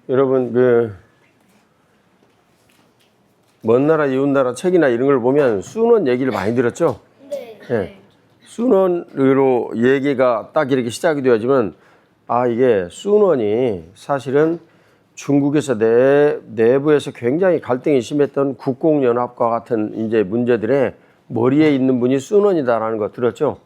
여러분 먼 나라 이웃 나라 책이나 이런 걸 보면 순원 얘기를 많이 들었죠? 네. 예. 순원으로 얘기가 딱 이렇게 시작이 되어지면 이게 순원이 사실은 중국에서 내부에서 굉장히 갈등이 심했던 국공연합과 같은 이제 문제들의 머리에 있는 분이 순원이다라는 거 들었죠?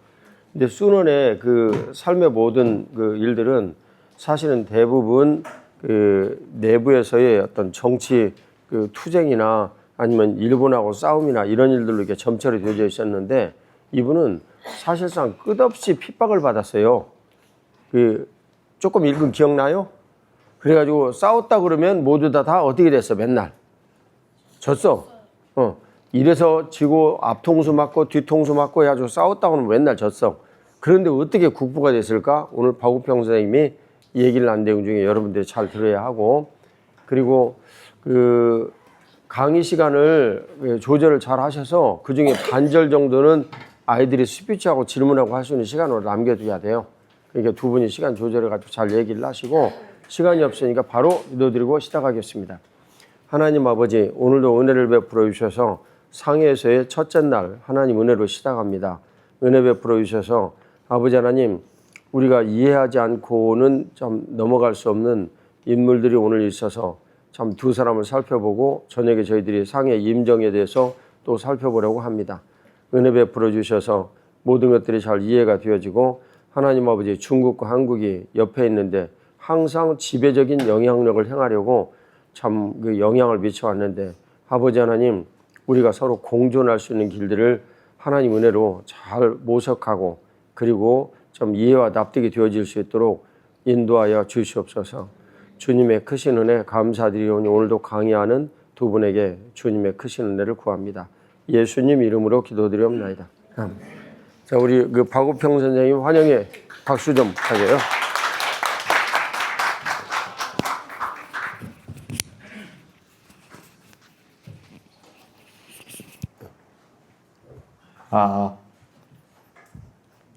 근데 순원의 그 삶의 모든 그 일들은 사실은 대부분 그 내부에서의 어떤 정치 그 투쟁이나 아니면 일본하고 싸움이나 이런 일들로 이렇게 점철이 되어져 있었는데 이분은 사실상 끝없이 핍박을 받았어요. 조금 읽은 기억나요? 그래가지고 싸웠다 그러면 모두 다 어떻게 됐어? 맨날 졌어. 이래서 지고 앞통수 맞고 뒤통수 맞고 해가지고 싸웠다 그러면 맨날 졌어. 그런데 어떻게 국부가 됐을까? 오늘 박우평 선생님이 얘기를 한 내용 중에 여러분들이 잘 들어야 하고, 그리고 그 강의 시간을 조절을 잘 하셔서 그 중에 반절 정도는 아이들이 스피치하고 질문하고 할 수 있는 시간으로 남겨둬야 돼요. 그러니까 두 분이 시간 조절해가지고 잘 얘기를 하시고, 시간이 없으니까 바로 기도드리고 시작하겠습니다. 하나님 아버지, 오늘도 은혜를 베풀어 주셔서 상해에서의 첫째 날 하나님 은혜로 시작합니다. 은혜 베풀어 주셔서 아버지 하나님, 우리가 이해하지 않고는 좀 넘어갈 수 없는 인물들이 오늘 있어서 참 두 사람을 살펴보고 저녁에 저희들이 상해 임정에 대해서 또 살펴보려고 합니다. 은혜 베풀어 주셔서 모든 것들이 잘 이해가 되어지고, 하나님 아버지, 중국과 한국이 옆에 있는데 항상 지배적인 영향력을 행하려고 참 그 영향을 미쳐왔는데, 아버지 하나님, 우리가 서로 공존할 수 있는 길들을 하나님 은혜로 잘 모색하고 그리고 좀 이해와 납득이 되어질 수 있도록 인도하여 주시옵소서. 주님의 크신 은혜 감사드리오니 오늘도 강의하는 두 분에게 주님의 크신 은혜를 구합니다. 예수님 이름으로 기도드리옵나이다. 자, 우리 그 박우평 선생님 환영의 박수 좀 하게요.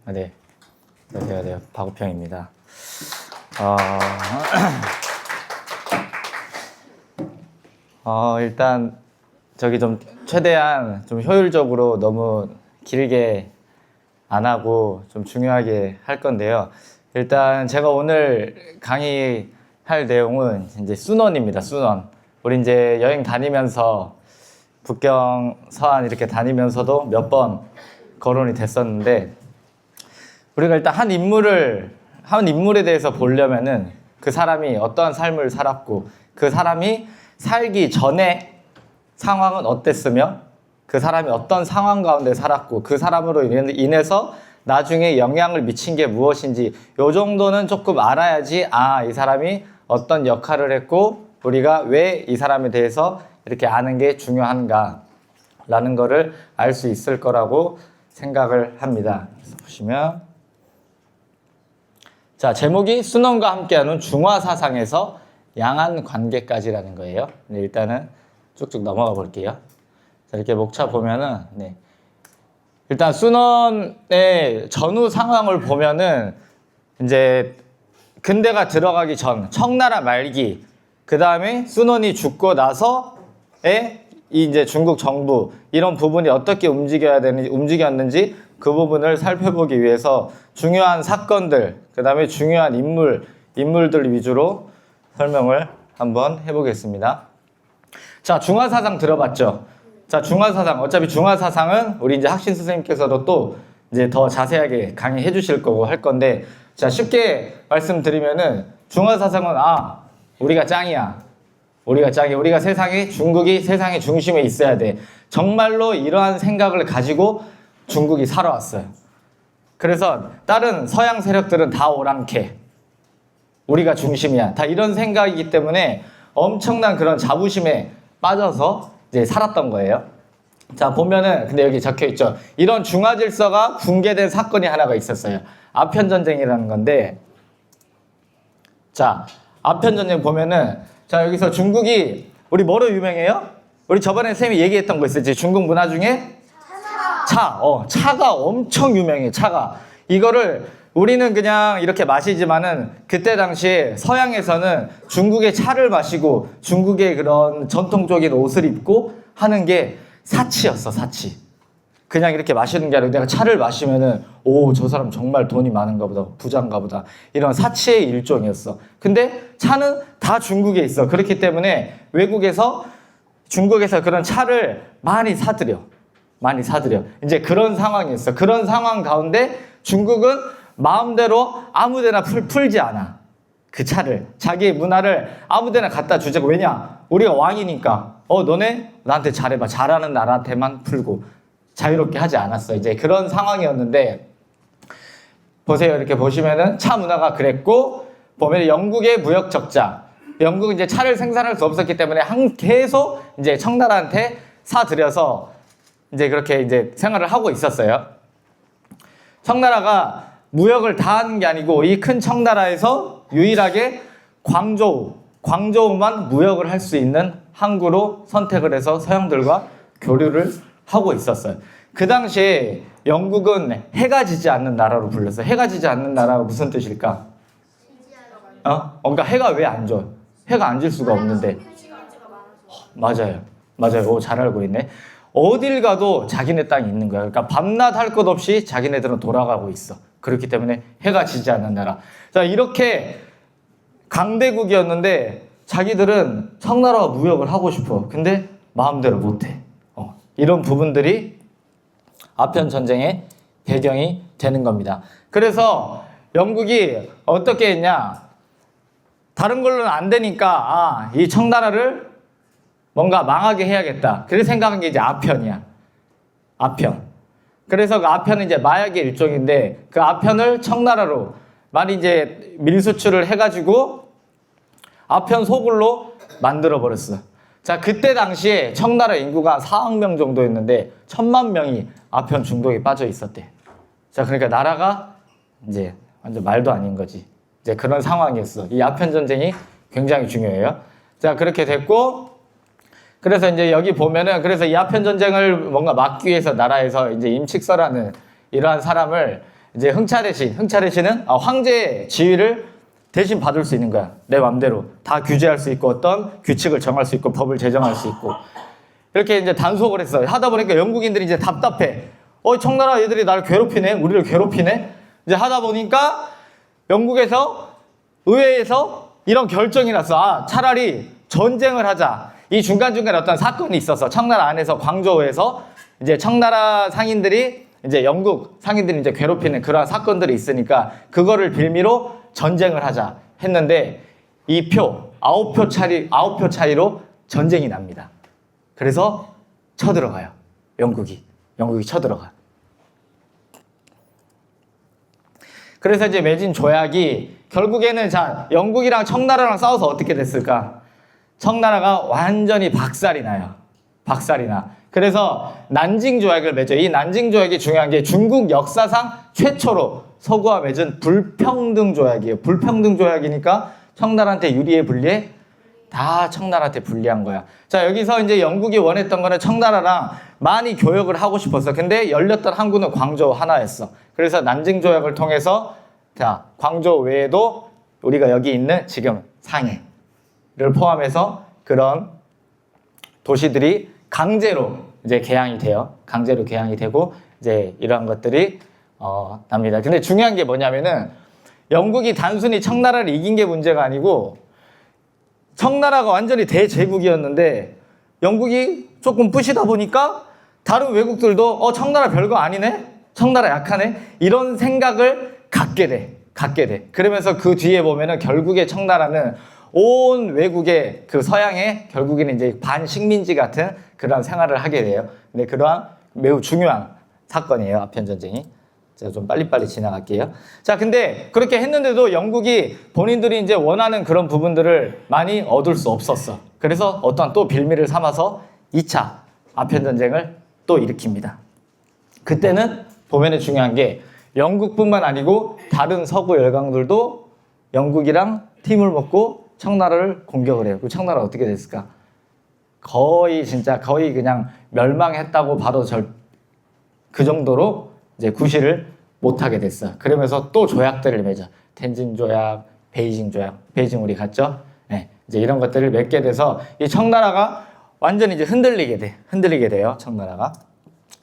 네. 안녕하세요. 박우평입니다. 일단 저기 좀 최대한 좀 효율적으로 너무 길게 안 하고 좀 중요하게 할 건데요. 일단 제가 오늘 강의할 내용은 이제 순원입니다. 순원. 우리 이제 여행 다니면서 북경, 서안 이렇게 다니면서도 몇 번 거론이 됐었는데, 우리가 일단 한 인물에 대해서 보려면은 그 사람이 어떠한 삶을 살았고, 그 사람이 살기 전에 상황은 어땠으며, 그 사람이 어떤 상황 가운데 살았고, 그 사람으로 인해서 나중에 영향을 미친 게 무엇인지 요 정도는 조금 알아야지, 이 사람이 어떤 역할을 했고 우리가 왜 이 사람에 대해서 이렇게 아는 게 중요한가 라는 거를 알 수 있을 거라고 생각을 합니다. 그래서 보시면, 자, 제목이 순원과 함께하는 중화사상에서 양안 관계까지라는 거예요. 네, 일단은 쭉쭉 넘어가 볼게요. 자, 이렇게 목차 보면은, 일단 순원의 전후 상황을 보면은 이제 근대가 들어가기 전, 청나라 말기, 그 다음에 순원이 죽고 나서의 이제 중국 정부, 이런 부분이 어떻게 움직였는지 그 부분을 살펴보기 위해서 중요한 사건들, 그 다음에 중요한 인물들 위주로 설명을 한번 해보겠습니다. 자, 중화사상 들어봤죠? 자, 중화사상. 어차피 중화사상은 우리 이제 학신 선생님께서도 또 이제 더 자세하게 강의해 주실 거고 할 건데, 자, 쉽게 말씀드리면은 중화사상은 우리가 짱이야. 우리가 중국이 세상의 중심에 있어야 돼. 정말로 이러한 생각을 가지고 중국이 살아왔어요. 그래서 다른 서양 세력들은 다 오랑캐. 우리가 중심이야. 다 이런 생각이기 때문에 엄청난 그런 자부심에 빠져서 이제 살았던 거예요. 자, 보면은, 근데 여기 적혀 있죠. 이런 중화 질서가 붕괴된 사건이 하나가 있었어요. 아편전쟁이라는 건데, 자, 아편전쟁 보면은, 자, 여기서 중국이, 우리 뭐로 유명해요? 우리 저번에 쌤이 얘기했던 거 있었지. 중국 문화 중에? 차가 엄청 유명해, 차가. 이거를 우리는 그냥 이렇게 마시지만은 그때 당시에 서양에서는 중국의 차를 마시고 중국의 그런 전통적인 옷을 입고 하는 게 사치였어, 사치. 그냥 이렇게 마시는 게 아니라 내가 차를 마시면은 오, 저 사람 정말 돈이 많은가 보다, 부자인가 보다. 이런 사치의 일종이었어. 근데 차는 다 중국에 있어. 그렇기 때문에 외국에서 중국에서 그런 차를 많이 사들여. 많이 사들여. 이제 그런 상황이었어. 그런 상황 가운데 중국은 마음대로 아무데나 풀지 않아. 그 차를. 자기의 문화를 아무데나 갖다 주자고. 왜냐? 우리가 왕이니까. 너네 나한테 잘해봐. 잘하는 나라한테만 풀고. 자유롭게 하지 않았어. 이제 그런 상황이었는데, 보세요. 이렇게 보시면은 차 문화가 그랬고, 보면 영국의 무역 적자. 영국은 이제 차를 생산할 수 없었기 때문에 계속 이제 청나라한테 사들여서 이제 그렇게 이제 생활을 하고 있었어요. 청나라가 무역을 다 하는 게 아니고 이 큰 청나라에서 유일하게 광저우만 무역을 할 수 있는 항구로 선택을 해서 서양들과 교류를 하고 있었어요. 그 당시에 영국은 해가 지지 않는 나라로 불렸어요. 해가 지지 않는 나라가 무슨 뜻일까? 그러니까 해가 왜 안 져? 해가 안 질 수가 없는데. 맞아요. 오, 잘 알고 있네. 어딜 가도 자기네 땅이 있는 거야. 그러니까 밤낮 할 것 없이 자기네들은 돌아가고 있어. 그렇기 때문에 해가 지지 않는 나라. 자, 이렇게 강대국이었는데 자기들은 청나라와 무역을 하고 싶어. 근데 마음대로 못해. 이런 부분들이 아편 전쟁의 배경이 되는 겁니다. 그래서 영국이 어떻게 했냐? 다른 걸로는 안 되니까 이 청나라를 뭔가 망하게 해야겠다. 그래서 생각한 게 이제 아편이야. 아편. 그래서 그 아편은 이제 마약의 일종인데 그 아편을 청나라로 많이 이제 밀수출을 해가지고 아편 소굴로 만들어 버렸어. 자, 그때 당시에 청나라 인구가 4억 명 정도였는데 1,000만 명이 아편 중독에 빠져 있었대. 자, 그러니까 나라가 이제 완전 말도 아닌 거지. 이제 그런 상황이었어. 이 아편 전쟁이 굉장히 중요해요. 자, 그렇게 됐고, 그래서 이제 여기 보면은 그래서 이 아편 전쟁을 뭔가 막기 위해서 나라에서 이제 임칙서라는 이러한 사람을 이제 흥차대신은 황제의 지위를 대신 받을 수 있는 거야. 내 맘대로. 다 규제할 수 있고 어떤 규칙을 정할 수 있고 법을 제정할 수 있고. 이렇게 이제 단속을 했어요. 하다 보니까 영국인들이 이제 답답해. 청나라 애들이 나를 괴롭히네. 우리를 괴롭히네. 이제 하다 보니까 영국에서 의회에서 이런 결정이 났어. 차라리 전쟁을 하자. 이 중간중간에 어떤 사건이 있어서 청나라 안에서 광저우에서 이제 청나라 상인들이 이제 영국 상인들이 이제 괴롭히는 그러한 사건들이 있으니까 그거를 빌미로 전쟁을 하자 했는데 이 표 9표 차이로 전쟁이 납니다. 그래서 쳐들어가요. 영국이 쳐들어가. 그래서 이제 맺은 조약이 결국에는 자, 영국이랑 청나라랑 싸워서 어떻게 됐을까? 청나라가 완전히 박살이 나요. 박살이 나. 그래서 난징 조약을 맺어요. 이 난징 조약이 중요한 게 중국 역사상 최초로 서구와 맺은 불평등 조약이에요. 불평등 조약이니까 청나라한테 유리해 불리해? 다 청나라한테 불리한 거야. 자, 여기서 이제 영국이 원했던 거는 청나라랑 많이 교역을 하고 싶었어. 근데 열렸던 항구는 광저우 하나였어. 그래서 난징 조약을 통해서 자, 광저우 외에도 우리가 여기 있는 지금 상해를 포함해서 그런 도시들이 강제로 이제 개항이 돼요. 강제로 개항이 되고 이제 이러한 것들이 납니다. 근데 중요한 게 뭐냐면은 영국이 단순히 청나라를 이긴 게 문제가 아니고 청나라가 완전히 대제국이었는데 영국이 조금 부시다 보니까 다른 외국들도 청나라 별거 아니네? 청나라 약하네? 이런 생각을 갖게 돼. 그러면서 그 뒤에 보면은 결국에 청나라는 온 외국의 그 서양의 결국에는 이제 반식민지 같은 그런 생활을 하게 돼요. 근데 그러한 매우 중요한 사건이에요. 아편 전쟁이. 제가 좀 빨리빨리 지나갈게요. 자, 근데 그렇게 했는데도 영국이 본인들이 이제 원하는 그런 부분들을 많이 얻을 수 없었어. 그래서 어떠한 또 빌미를 삼아서 2차 아편 전쟁을 또 일으킵니다. 그때는 보면은 중요한 게 영국뿐만 아니고 다른 서구 열강들도 영국이랑 팀을 먹고 청나라를 공격을 해요. 그 청나라 어떻게 됐을까? 거의 그냥 멸망했다고 봐도 그 정도로 이제 구실을 못하게 됐어. 그러면서 또 조약들을 맺어. 텐진 조약, 베이징 조약, 베이징 우리 갔죠? 네, 이제 이런 것들을 맺게 돼서 이 청나라가 완전히 이제 흔들리게 돼요. 청나라가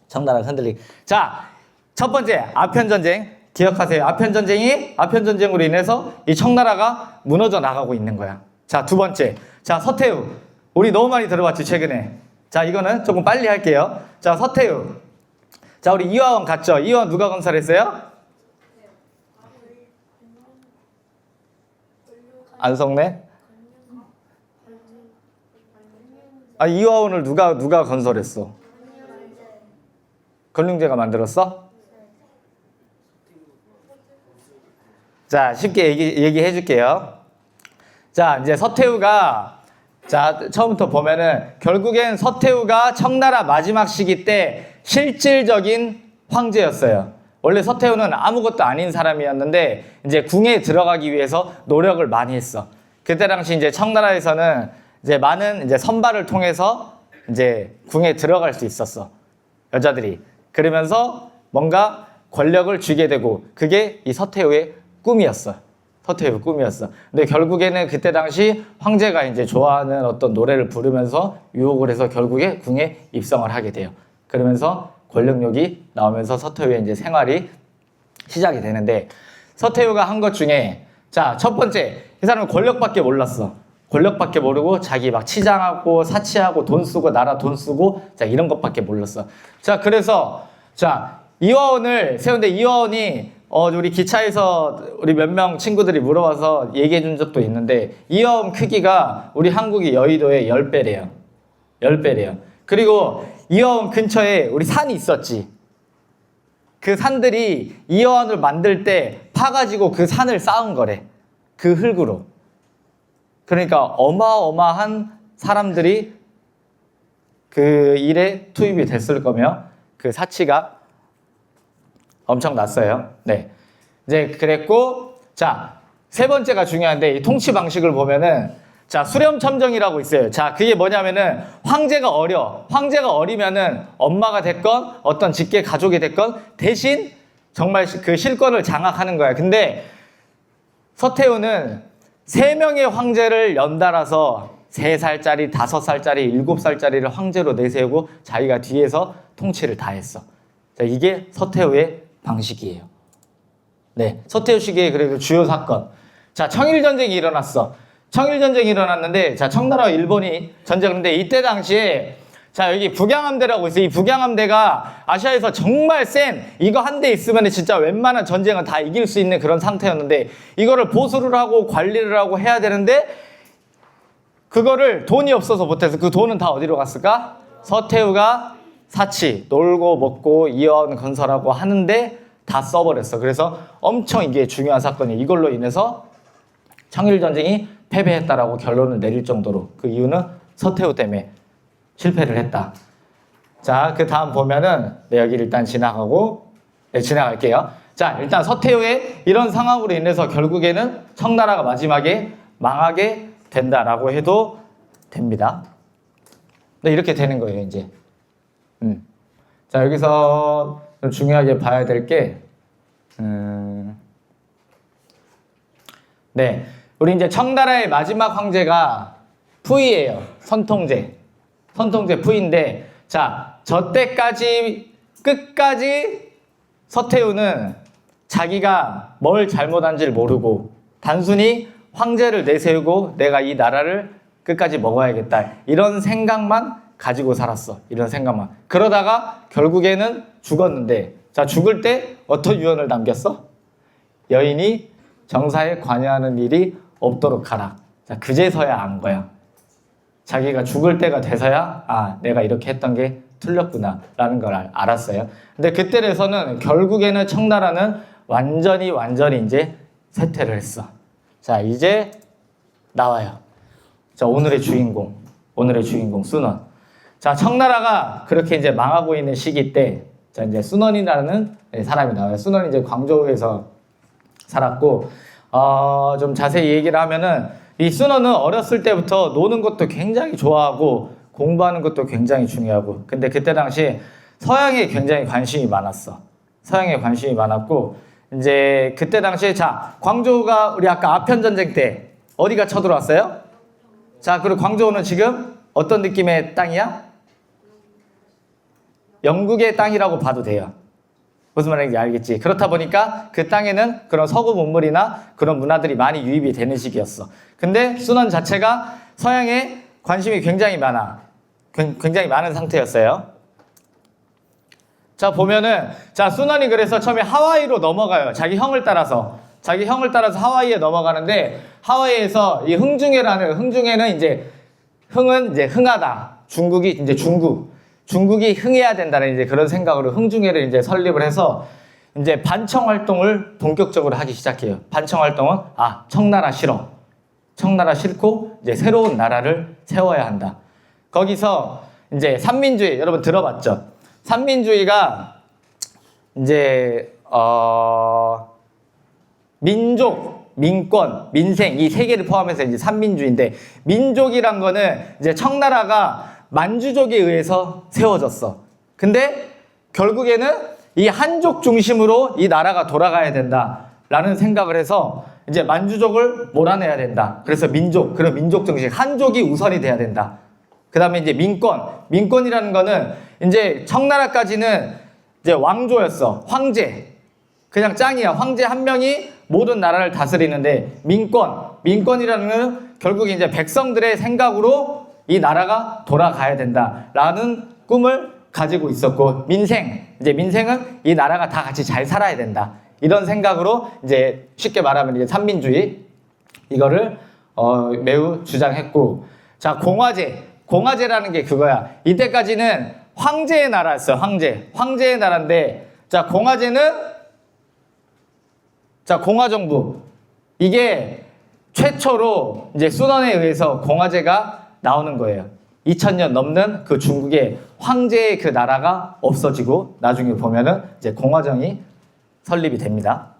흔들리게. 자, 첫 번째 아편 전쟁 기억하세요. 아편 전쟁으로 인해서 이 청나라가 무너져 나가고 있는 거야. 자, 두 번째. 자, 서태후. 우리 너무 많이 들어봤지, 최근에. 자, 이거는 조금 빨리 할게요. 자, 서태후. 자, 우리 이화원 갔죠? 이화원 누가 건설했어요? 안성래? 아, 이화원을 누가 건설했어? 건릉제가 만들었어? 자, 쉽게 얘기해 줄게요. 자, 이제 서태후가, 자, 처음부터 보면은, 결국엔 서태후가 청나라 마지막 시기 때 실질적인 황제였어요. 원래 서태후는 아무것도 아닌 사람이었는데, 이제 궁에 들어가기 위해서 노력을 많이 했어. 그때 당시 이제 청나라에서는 이제 많은 이제 선발을 통해서 이제 궁에 들어갈 수 있었어. 여자들이. 그러면서 뭔가 권력을 쥐게 되고, 그게 이 서태후의 꿈이었어. 서태후 꿈이었어. 근데 결국에는 그때 당시 황제가 이제 좋아하는 어떤 노래를 부르면서 유혹을 해서 결국에 궁에 입성을 하게 돼요. 그러면서 권력욕이 나오면서 서태후의 이제 생활이 시작이 되는데, 서태후가 한 것 중에, 자, 첫 번째, 이 사람은 권력밖에 몰랐어. 권력밖에 모르고 자기 막 치장하고 사치하고 돈 쓰고 나라 돈 쓰고, 자, 이런 것밖에 몰랐어. 자, 그래서 자, 이화원을 세운데, 이화원이 우리 기차에서 우리 몇 명 친구들이 물어봐서 얘기해 준 적도 있는데, 이화원 크기가 우리 한국의 여의도의 10배래요. 10배래요. 그리고 이화원 근처에 우리 산이 있었지. 그 산들이 이화원을 만들 때 파가지고 그 산을 쌓은 거래. 그 흙으로. 그러니까 어마어마한 사람들이 그 일에 투입이 됐을 거며, 그 사치가 엄청 났어요. 네. 이제 그랬고, 자, 세 번째가 중요한데, 이 통치 방식을 보면은, 자, 수렴첨정이라고 있어요. 자, 그게 뭐냐면은, 황제가 어리면은 엄마가 됐건, 어떤 직계 가족이 됐건, 대신 정말 그 실권을 장악하는 거야. 근데 서태후는 3명의 황제를 연달아서 3살짜리, 5살짜리, 7살짜리를 황제로 내세우고 자기가 뒤에서 통치를 다 했어. 자, 이게 서태후의 방식이에요. 네, 서태후 시기의 그리고 주요 사건. 자, 청일전쟁이 일어났어. 청일전쟁이 일어났는데, 자, 청나라와 일본이 전쟁했는데, 이때 당시에, 자, 여기 북양함대라고 있어요. 이 북양함대가 아시아에서 정말 센, 이거 한 대 있으면 진짜 웬만한 전쟁은 다 이길 수 있는 그런 상태였는데, 이거를 보수를 하고 관리를 하고 해야 되는데, 그거를 돈이 없어서 못해서, 그 돈은 다 어디로 갔을까? 서태후가 사치, 놀고 먹고 이화원 건설하고 하는데 다 써버렸어. 그래서 엄청 이게 중요한 사건이, 이걸로 인해서 청일전쟁이 패배했다라고 결론을 내릴 정도로, 그 이유는 서태후 때문에 실패를 했다. 자, 그 다음 보면은, 네, 여기 일단 지나가고, 네, 지나갈게요. 자, 일단 서태후의 이런 상황으로 인해서 결국에는 청나라가 마지막에 망하게 된다라고 해도 됩니다. 네, 이렇게 되는 거예요, 이제. 자, 여기서 좀 중요하게 봐야 될 게, 네, 우리 이제 청나라의 마지막 황제가 푸이예요. 선통제 푸이인데, 자, 저 때까지 끝까지 서태후는 자기가 뭘 잘못한지를 모르고 단순히 황제를 내세우고 내가 이 나라를 끝까지 먹어야겠다, 이런 생각만 가지고 살았어. 이런 생각만. 그러다가 결국에는 죽었는데, 자, 죽을 때 어떤 유언을 남겼어? 여인이 정사에 관여하는 일이 없도록 하라. 자, 그제서야 안 거야. 자기가 죽을 때가 돼서야, 아, 내가 이렇게 했던 게 틀렸구나 라는 걸 알았어요. 근데 그때에서는 결국에는 청나라는 완전히 이제 쇠퇴를 했어. 자, 이제 나와요. 자, 오늘의 주인공 순원. 자, 청나라가 그렇게 이제 망하고 있는 시기 때, 자, 이제 순원이라는 사람이 나와요. 순원이 이제 광저우에서 살았고, 좀 자세히 얘기를 하면은, 이 순원은 어렸을 때부터 노는 것도 굉장히 좋아하고, 공부하는 것도 굉장히 중요하고, 근데 그때 당시 서양에 굉장히 관심이 많았어. 서양에 관심이 많았고 이제 그때 당시에 자 광저우가 우리 아까 아편 전쟁 때 어디가 쳐들어왔어요? 자 그리고 광저우는 지금 어떤 느낌의 땅이야? 영국의 땅이라고 봐도 돼요. 무슨 말인지 알겠지? 그렇다 보니까 그 땅에는 그런 서구 문물이나 그런 문화들이 많이 유입이 되는 시기였어. 근데 순원 자체가 서양에 관심이 굉장히 많은 상태였어요. 자 보면은 자 순원이 그래서 처음에 하와이로 넘어가요. 자기 형을 따라서 하와이에 넘어가는데 하와이에서 이 흥중에는 이제 흥은 이제 흥하다. 중국이 이제 중국이 흥해야 된다는 이제 그런 생각으로 흥중회를 이제 설립을 해서 이제 반청 활동을 본격적으로 하기 시작해요. 반청 활동은 청나라 싫어. 청나라 싫고 이제 새로운 나라를 세워야 한다. 거기서 이제 삼민주의 여러분 들어봤죠? 삼민주의가 이제 민족, 민권, 민생 이 세 개를 포함해서 이제 삼민주의인데 민족이란 거는 이제 청나라가 만주족에 의해서 세워졌어. 근데 결국에는 이 한족 중심으로 이 나라가 돌아가야 된다라는 생각을 해서 이제 만주족을 몰아내야 된다. 그래서 그런 민족 정신, 한족이 우선이 돼야 된다. 그 다음에 이제 민권이라는 거는 이제 청나라까지는 이제 왕조였어. 황제. 그냥 짱이야. 황제 한 명이 모든 나라를 다스리는데 민권이라는 건 결국 이제 백성들의 생각으로 이 나라가 돌아가야 된다라는 꿈을 가지고 있었고 민생은 이 나라가 다 같이 잘 살아야 된다. 이런 생각으로 이제 쉽게 말하면 이제 삼민주의 이거를 매우 주장했고 자 공화제라는 게 그거야. 이때까지는 황제의 나라였어. 황제의 나라인데 자 공화정부 이게 최초로 이제 순원에 의해서 공화제가 나오는 거예요. 2000년 넘는 그 중국의 황제의 그 나라가 없어지고 나중에 보면은 이제 공화정이 설립이 됩니다.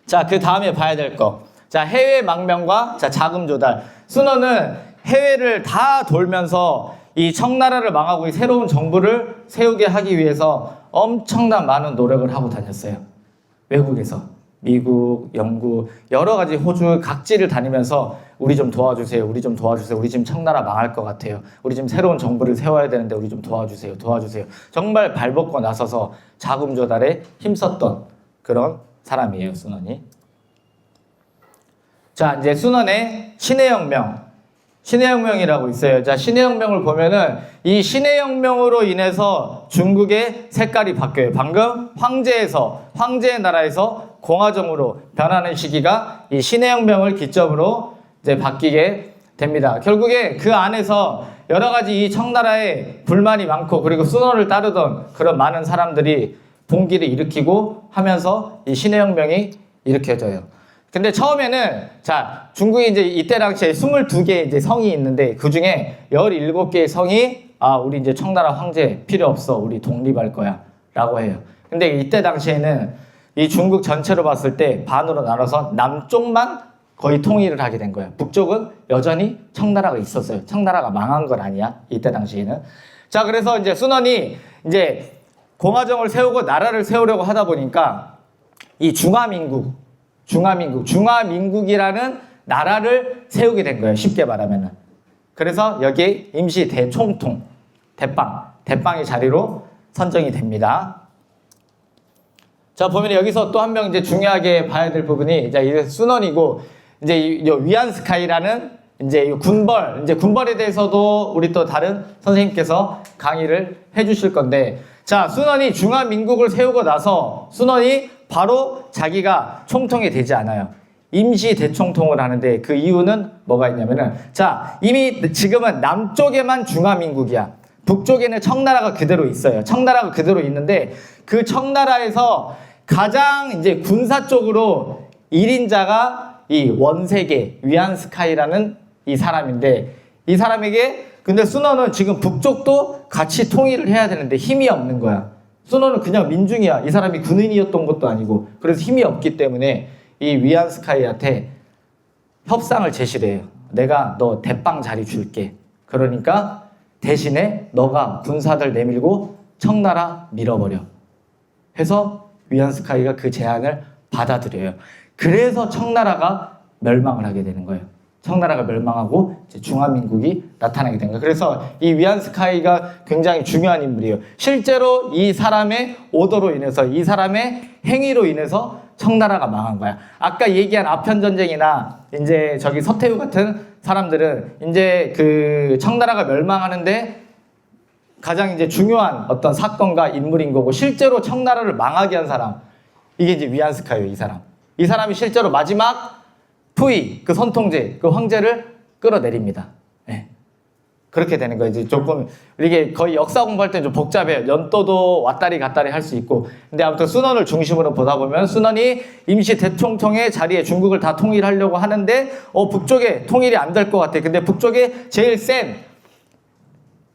자, 그 다음에 봐야 될 거. 자, 해외 망명과 자, 자금 조달. 순원은 해외를 다 돌면서 이 청나라를 망하고 이 새로운 정부를 세우게 하기 위해서 엄청난 많은 노력을 하고 다녔어요. 외국에서. 미국, 영국, 여러 가지 호주 각지를 다니면서 우리 좀 도와주세요. 우리 지금 청나라 망할 것 같아요. 우리 지금 새로운 정부를 세워야 되는데 우리 좀 도와주세요. 정말 발벗고 나서서 자금 조달에 힘썼던 그런 사람이에요, 순원이. 자, 이제 순원의 신의 혁명이라고 있어요. 자, 신의 혁명을 보면은 이 신의 혁명으로 인해서 중국의 색깔이 바뀌어요. 방금 황제의 나라에서 공화정으로 변하는 시기가 이 신의 혁명을 기점으로 이제 바뀌게 됩니다. 결국에 그 안에서 여러 가지 이 청나라에 불만이 많고 그리고 순원을 따르던 그런 많은 사람들이 봉기를 일으키고 하면서 이 신의 혁명이 일으켜져요. 근데 처음에는 자 중국이 이제 이때 당시에 22개의 이제 성이 있는데 그 중에 17개의 성이 우리 이제 청나라 황제 필요 없어. 우리 독립할 거야. 라고 해요. 근데 이때 당시에는 이 중국 전체로 봤을 때 반으로 나눠서 남쪽만 거의 통일을 하게 된 거예요. 북쪽은 여전히 청나라가 있었어요. 청나라가 망한 건 아니야. 이때 당시에는. 자, 그래서 이제 순원이 이제 공화정을 세우고 나라를 세우려고 하다 보니까 이 중화민국이라는 나라를 세우게 된 거예요. 쉽게 말하면은. 그래서 여기 임시 대총통, 대빵의 자리로 선정이 됩니다. 자, 보면 여기서 또 한 명 이제 중요하게 봐야 될 부분이 이제 순원이고, 이제 이 위안스카이라는 이제 군벌에 대해서도 우리 또 다른 선생님께서 강의를 해주실 건데, 자, 순원이 중화민국을 세우고 나서 순원이 바로 자기가 총통이 되지 않아요. 임시 대총통을 하는데 그 이유는 뭐가 있냐면은, 자, 이미 지금은 남쪽에만 중화민국이야. 북쪽에는 청나라가 그대로 있어요. 청나라가 그대로 있는데 그 청나라에서 가장 이제 군사적으로 1인자가 이 원세계 위안스카이라는 이 사람인데 이 사람에게 근데 순원은 지금 북쪽도 같이 통일을 해야 되는데 힘이 없는 거야. 순원은 그냥 민중이야. 이 사람이 군인이었던 것도 아니고 그래서 힘이 없기 때문에 이 위안스카이한테 협상을 제시를 해요. 내가 너 대빵 자리 줄게. 그러니까 대신에 너가 군사들 내밀고 청나라 밀어버려. 해서 위안스카이가 그 제안을 받아들여요. 그래서 청나라가 멸망을 하게 되는 거예요. 청나라가 멸망하고 이제 중화민국이 나타나게 된 거예요. 그래서 이 위안스카이가 굉장히 중요한 인물이에요. 실제로 이 사람의 오더로 인해서, 이 사람의 행위로 인해서 청나라가 망한 거야. 아까 얘기한 아편전쟁이나 이제 저기 서태후 같은 사람들은 이제 그 청나라가 멸망하는데 가장 이제 중요한 어떤 사건과 인물인 거고, 실제로 청나라를 망하게 한 사람, 이게 이제 위안스카이예요. 이 사람. 이 사람이 실제로 마지막 투이, 그 선통제, 그 황제를 끌어내립니다. 네. 그렇게 되는 거예요. 이제 조금 이게 거의 역사 공부할 때는 좀 복잡해요. 연도도 왔다리 갔다리 할 수 있고. 근데 아무튼 순원을 중심으로 보다 보면 순원이 임시 대총통의 자리에 중국을 다 통일하려고 하는데 북쪽에 통일이 안 될 것 같아. 근데 북쪽에 제일 센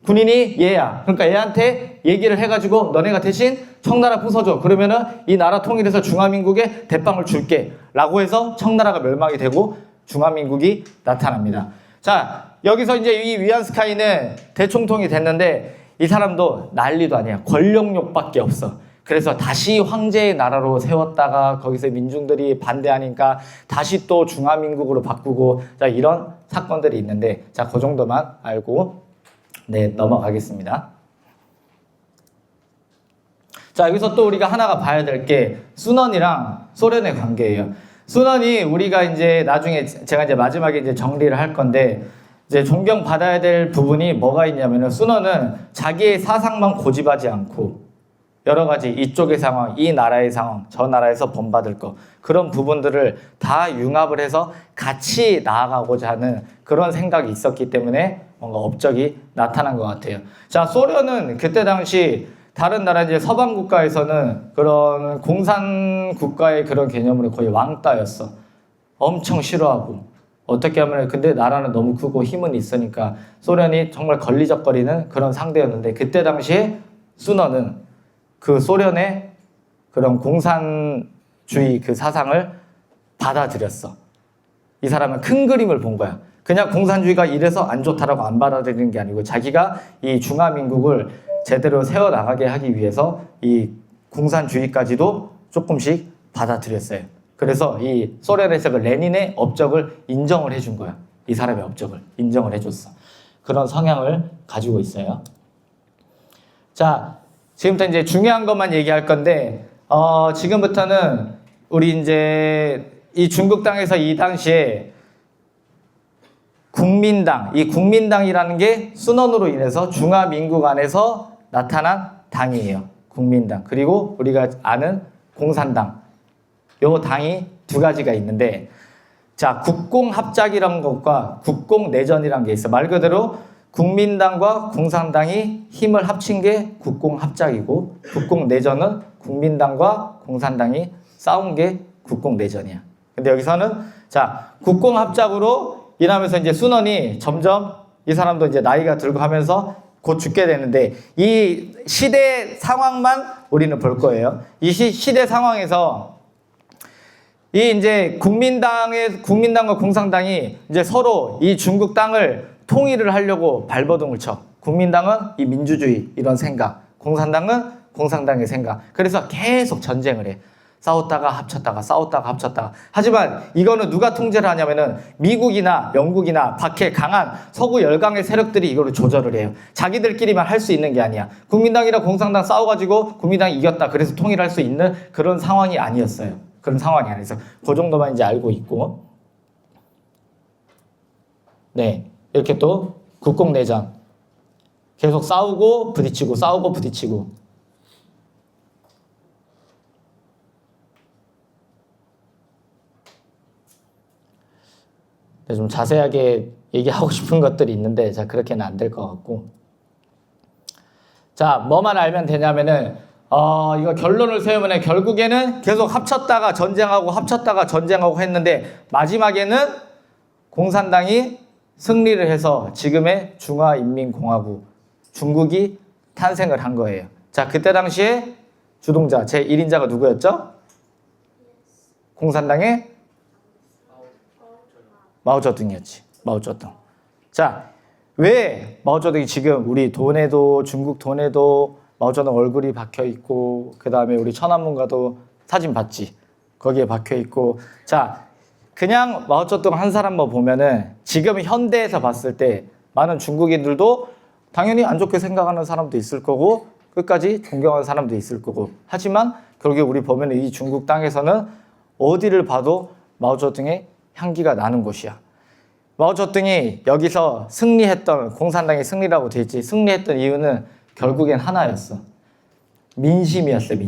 군인이 얘야. 그러니까 얘한테 얘기를 해가지고 너네가 대신 청나라 부숴줘. 그러면은 이 나라 통일해서 중화민국에 대빵을 줄게. 라고 해서 청나라가 멸망이 되고 중화민국이 나타납니다. 자, 여기서 이제 이 위안스카이는 대총통이 됐는데 이 사람도 난리도 아니야. 권력욕밖에 없어. 그래서 다시 황제의 나라로 세웠다가 거기서 민중들이 반대하니까 다시 또 중화민국으로 바꾸고, 자, 이런 사건들이 있는데, 자, 그 정도만 알고 네, 넘어가겠습니다. 자, 여기서 또 우리가 하나가 봐야 될 게 순원이랑 소련의 관계예요. 순원이 우리가 이제 나중에 제가 이제 마지막에 이제 정리를 할 건데, 이제 존경받아야 될 부분이 뭐가 있냐면은, 순원은 자기의 사상만 고집하지 않고 여러 가지 이쪽의 상황, 이 나라의 상황, 저 나라에서 본받을 거, 그런 부분들을 다 융합을 해서 같이 나아가고자 하는 그런 생각이 있었기 때문에 뭔가 업적이 나타난 것 같아요. 자, 소련은 그때 당시 다른 나라 이제 서방 국가에서는 그런 공산 국가의 그런 개념으로 거의 왕따였어. 엄청 싫어하고. 어떻게 하면, 근데 나라는 너무 크고 힘은 있으니까 소련이 정말 걸리적거리는 그런 상대였는데, 그때 당시에 순원은 그 소련의 그런 공산주의 그 사상을 받아들였어. 이 사람은 큰 그림을 본 거야. 그냥 공산주의가 이래서 안 좋다라고 안 받아들이는 게 아니고, 자기가 이 중화민국을 제대로 세워나가게 하기 위해서 이 공산주의까지도 조금씩 받아들였어요. 그래서 이 소련에서 그 레닌의 업적을 인정을 해준 거야. 이 사람의 업적을 인정을 해줬어. 그런 성향을 가지고 있어요. 자, 지금부터 이제 중요한 것만 얘기할 건데, 지금부터는 우리 이제 이 중국 땅에서 이 당시에 국민당, 이 국민당이라는 게 순원으로 인해서 중화민국 안에서 나타난 당이에요. 국민당. 그리고 우리가 아는 공산당. 요 당이 두 가지가 있는데, 자, 국공합작이라는 것과 국공내전이라는 게 있어. 말 그대로 국민당과 공산당이 힘을 합친 게 국공합작이고, 국공내전은 국민당과 공산당이 싸운 게 국공내전이야. 근데 여기서는 자, 국공합작으로 일하면서 이제 순원이 점점, 이 사람도 이제 나이가 들고 하면서 곧 죽게 되는데, 이 시대 상황만 우리는 볼 거예요. 이 시대 상황에서 이 이제 국민당과 공산당이 이제 서로 이 중국 땅을 통일을 하려고 발버둥을 쳐. 국민당은 이 민주주의 이런 생각, 공산당은 공산당의 생각. 그래서 계속 전쟁을 해. 싸웠다가 합쳤다가 싸웠다가 합쳤다가. 하지만 이거는 누가 통제를 하냐면은 미국이나 영국이나 밖에 강한 서구 열강의 세력들이 이거를 조절을 해요. 자기들끼리만 할 수 있는 게 아니야. 국민당이랑 공산당 싸워가지고 국민당이 이겼다, 그래서 통일할 수 있는 그런 상황이 아니었어요. 그런 상황이 아니어서 그 정도만 이제 알고 있고, 네, 이렇게 또 국공내전 계속 싸우고 부딪히고 싸우고 부딪히고. 네, 좀 자세하게 얘기하고 싶은 것들이 있는데, 자, 그렇게는 안 될 것 같고. 자, 뭐만 알면 되냐면은, 이거 결론을 세우면 결국에는 계속 합쳤다가 전쟁하고 합쳤다가 전쟁하고 했는데, 마지막에는 공산당이 승리를 해서 지금의 중화인민공화국, 중국이 탄생을 한 거예요. 자, 그때 당시에 주동자, 제1인자가 누구였죠? 공산당의 마오쩌둥이었지. 마오쩌둥. 자, 왜 마오쩌둥이 지금 우리 돈에도, 중국 돈에도 마오쩌둥 얼굴이 박혀 있고, 그 다음에 우리 천안문가도 사진 봤지? 거기에 박혀 있고. 자, 그냥 마오쩌둥 한 사람만 보면은 지금 현대에서 봤을 때 많은 중국인들도 당연히 안 좋게 생각하는 사람도 있을 거고 끝까지 존경하는 사람도 있을 거고. 하지만 결국에 우리 보면 이 중국 땅에서는 어디를 봐도 마오쩌둥의 향기가 나는 곳이야. 마오쩌둥이 여기서 승리했던, 공산당의 승리라고 돼 있지, 승리했던 이유는 결국엔 하나였어. 민심이었어요.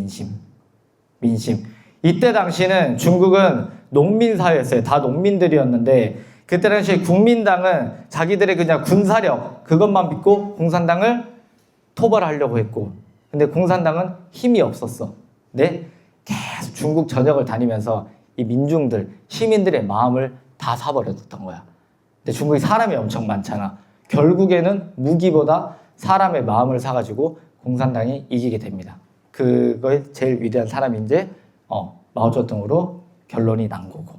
민심. 이때 당시는 중국은 농민 사회였어요. 다 농민들이었는데 그때 당시 국민당은 자기들의 그냥 군사력 그것만 믿고 공산당을 토벌하려고 했고, 근데 공산당은 힘이 없었어. 네? 계속 중국 전역을 다니면서 이 민중들, 시민들의 마음을 다 사버렸던 거야. 근데 중국이 사람이 엄청 많잖아. 결국에는 무기보다 사람의 마음을 사가지고 공산당이 이기게 됩니다. 그거의 제일 위대한 사람이 이제 마오쩌둥으로 결론이 난 거고.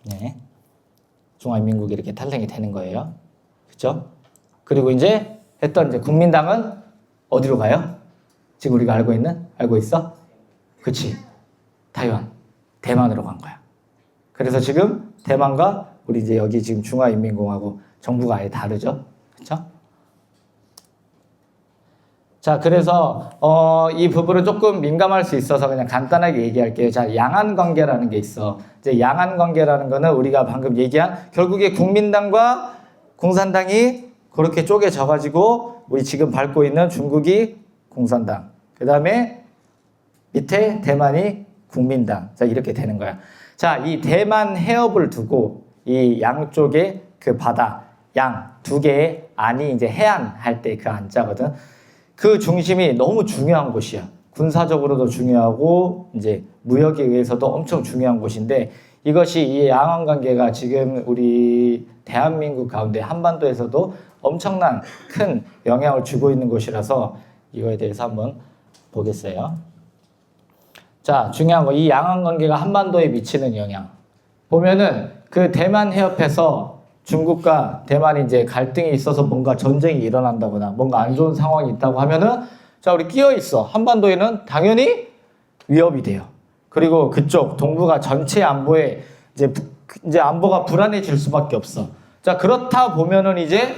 네. 중화민국이 이렇게 탄생이 되는 거예요. 그렇죠? 그리고 이제 했던 이제 국민당은 어디로 가요? 지금 우리가 알고 있어? 그치? 타이완, 대만으로 간 거야. 그래서 지금 대만과 우리 이제 여기 지금 중화인민공화국 정부가 아예 다르죠. 그렇죠? 자, 그래서 이 부분은 조금 민감할 수 있어서 그냥 간단하게 얘기할게요. 자, 양안 관계라는 게 있어. 이제 양안 관계라는 거는 우리가 방금 얘기한 결국에 국민당과 공산당이 그렇게 쪼개져 가지고 우리 지금 밟고 있는 중국이 공산당, 그다음에 밑에 대만이 국민당. 자, 이렇게 되는 거야. 자, 이 대만 해협을 두고 이 양쪽에 그 바다, 양 두 개의 안이 이제 해안할 때 그 안자거든. 그 중심이 너무 중요한 곳이야. 군사적으로도 중요하고 이제 무역에 의해서도 엄청 중요한 곳인데, 이것이 이 양안 관계가 지금 우리 대한민국 가운데 한반도에서도 엄청난 큰 영향을 주고 있는 곳이라서 이거에 대해서 한번 보겠어요. 자, 중요한 거, 이 양안 관계가 한반도에 미치는 영향. 보면은 그 대만 해협에서 중국과 대만이 이제 갈등이 있어서 뭔가 전쟁이 일어난다거나 뭔가 안 좋은 상황이 있다고 하면은, 자, 우리 끼어 있어. 한반도에는 당연히 위협이 돼요. 그리고 그쪽 동북아 전체 안보에 이제 안보가 불안해질 수밖에 없어. 자, 그렇다 보면은 이제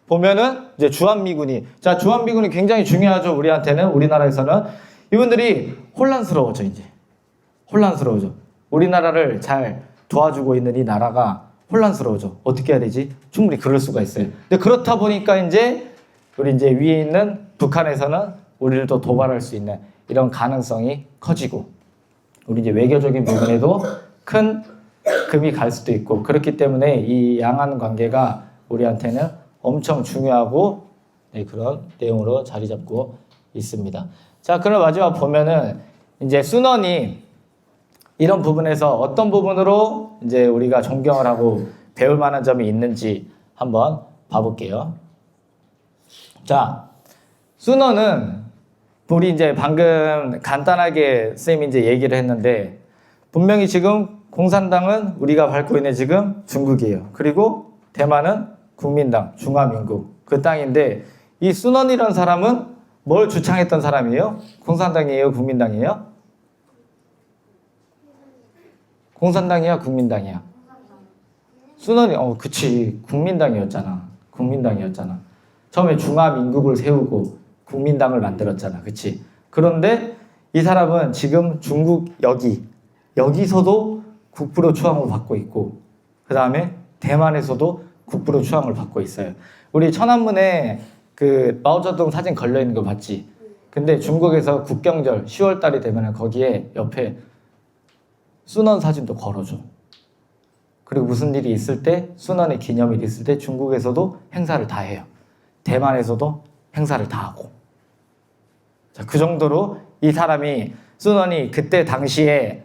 보면은 이제 주한미군이, 주한미군이 굉장히 중요하죠. 우리한테는, 우리나라에서는. 이분들이 혼란스러워져. 우리나라를 잘 도와주고 있는 이 나라가 혼란스러워져. 어떻게 해야 되지? 충분히 그럴 수가 있어요. 근데 그렇다 보니까 이제 우리 이제 위에 있는 북한에서는 우리를 또 도발할 수 있는 이런 가능성이 커지고, 우리 이제 외교적인 부분에도 큰 금이 갈 수도 있고, 그렇기 때문에 이 양안 관계가 우리한테는 엄청 중요하고, 네, 그런 내용으로 자리 잡고 있습니다. 자, 그럼 마지막 보면은 이제 순원이 이런 부분에서 어떤 부분으로 이제 우리가 존경을 하고 배울 만한 점이 있는지 한번 봐볼게요. 자, 순원은 우리 이제 방금 간단하게 쌤이 이제 얘기를 했는데, 분명히 지금 공산당은 우리가 밟고 있는 지금 중국이에요. 그리고 대만은 국민당, 중화민국 그 땅인데, 이 순원이라는 사람은 뭘 주창했던 사람이에요? 공산당이에요? 국민당이에요? 공산당이야, 국민당이야? 순원이, 그치. 국민당이었잖아. 처음에 중화민국을 세우고 국민당을 만들었잖아. 그치. 그런데 이 사람은 지금 중국 여기서도 국부로 추앙을 받고 있고, 그 다음에 대만에서도 국부로 추앙을 받고 있어요. 우리 천안문에 그 마오쩌둥 사진 걸려있는 거 봤지? 근데 중국에서 국경절 10월 달이 되면 거기에 옆에 순원 사진도 걸어줘. 그리고 무슨 일이 있을 때, 순원의 기념일이 있을 때 중국에서도 행사를 다 해요. 대만에서도 행사를 다 하고. 자, 그 정도로 이 사람이, 순원이 그때 당시에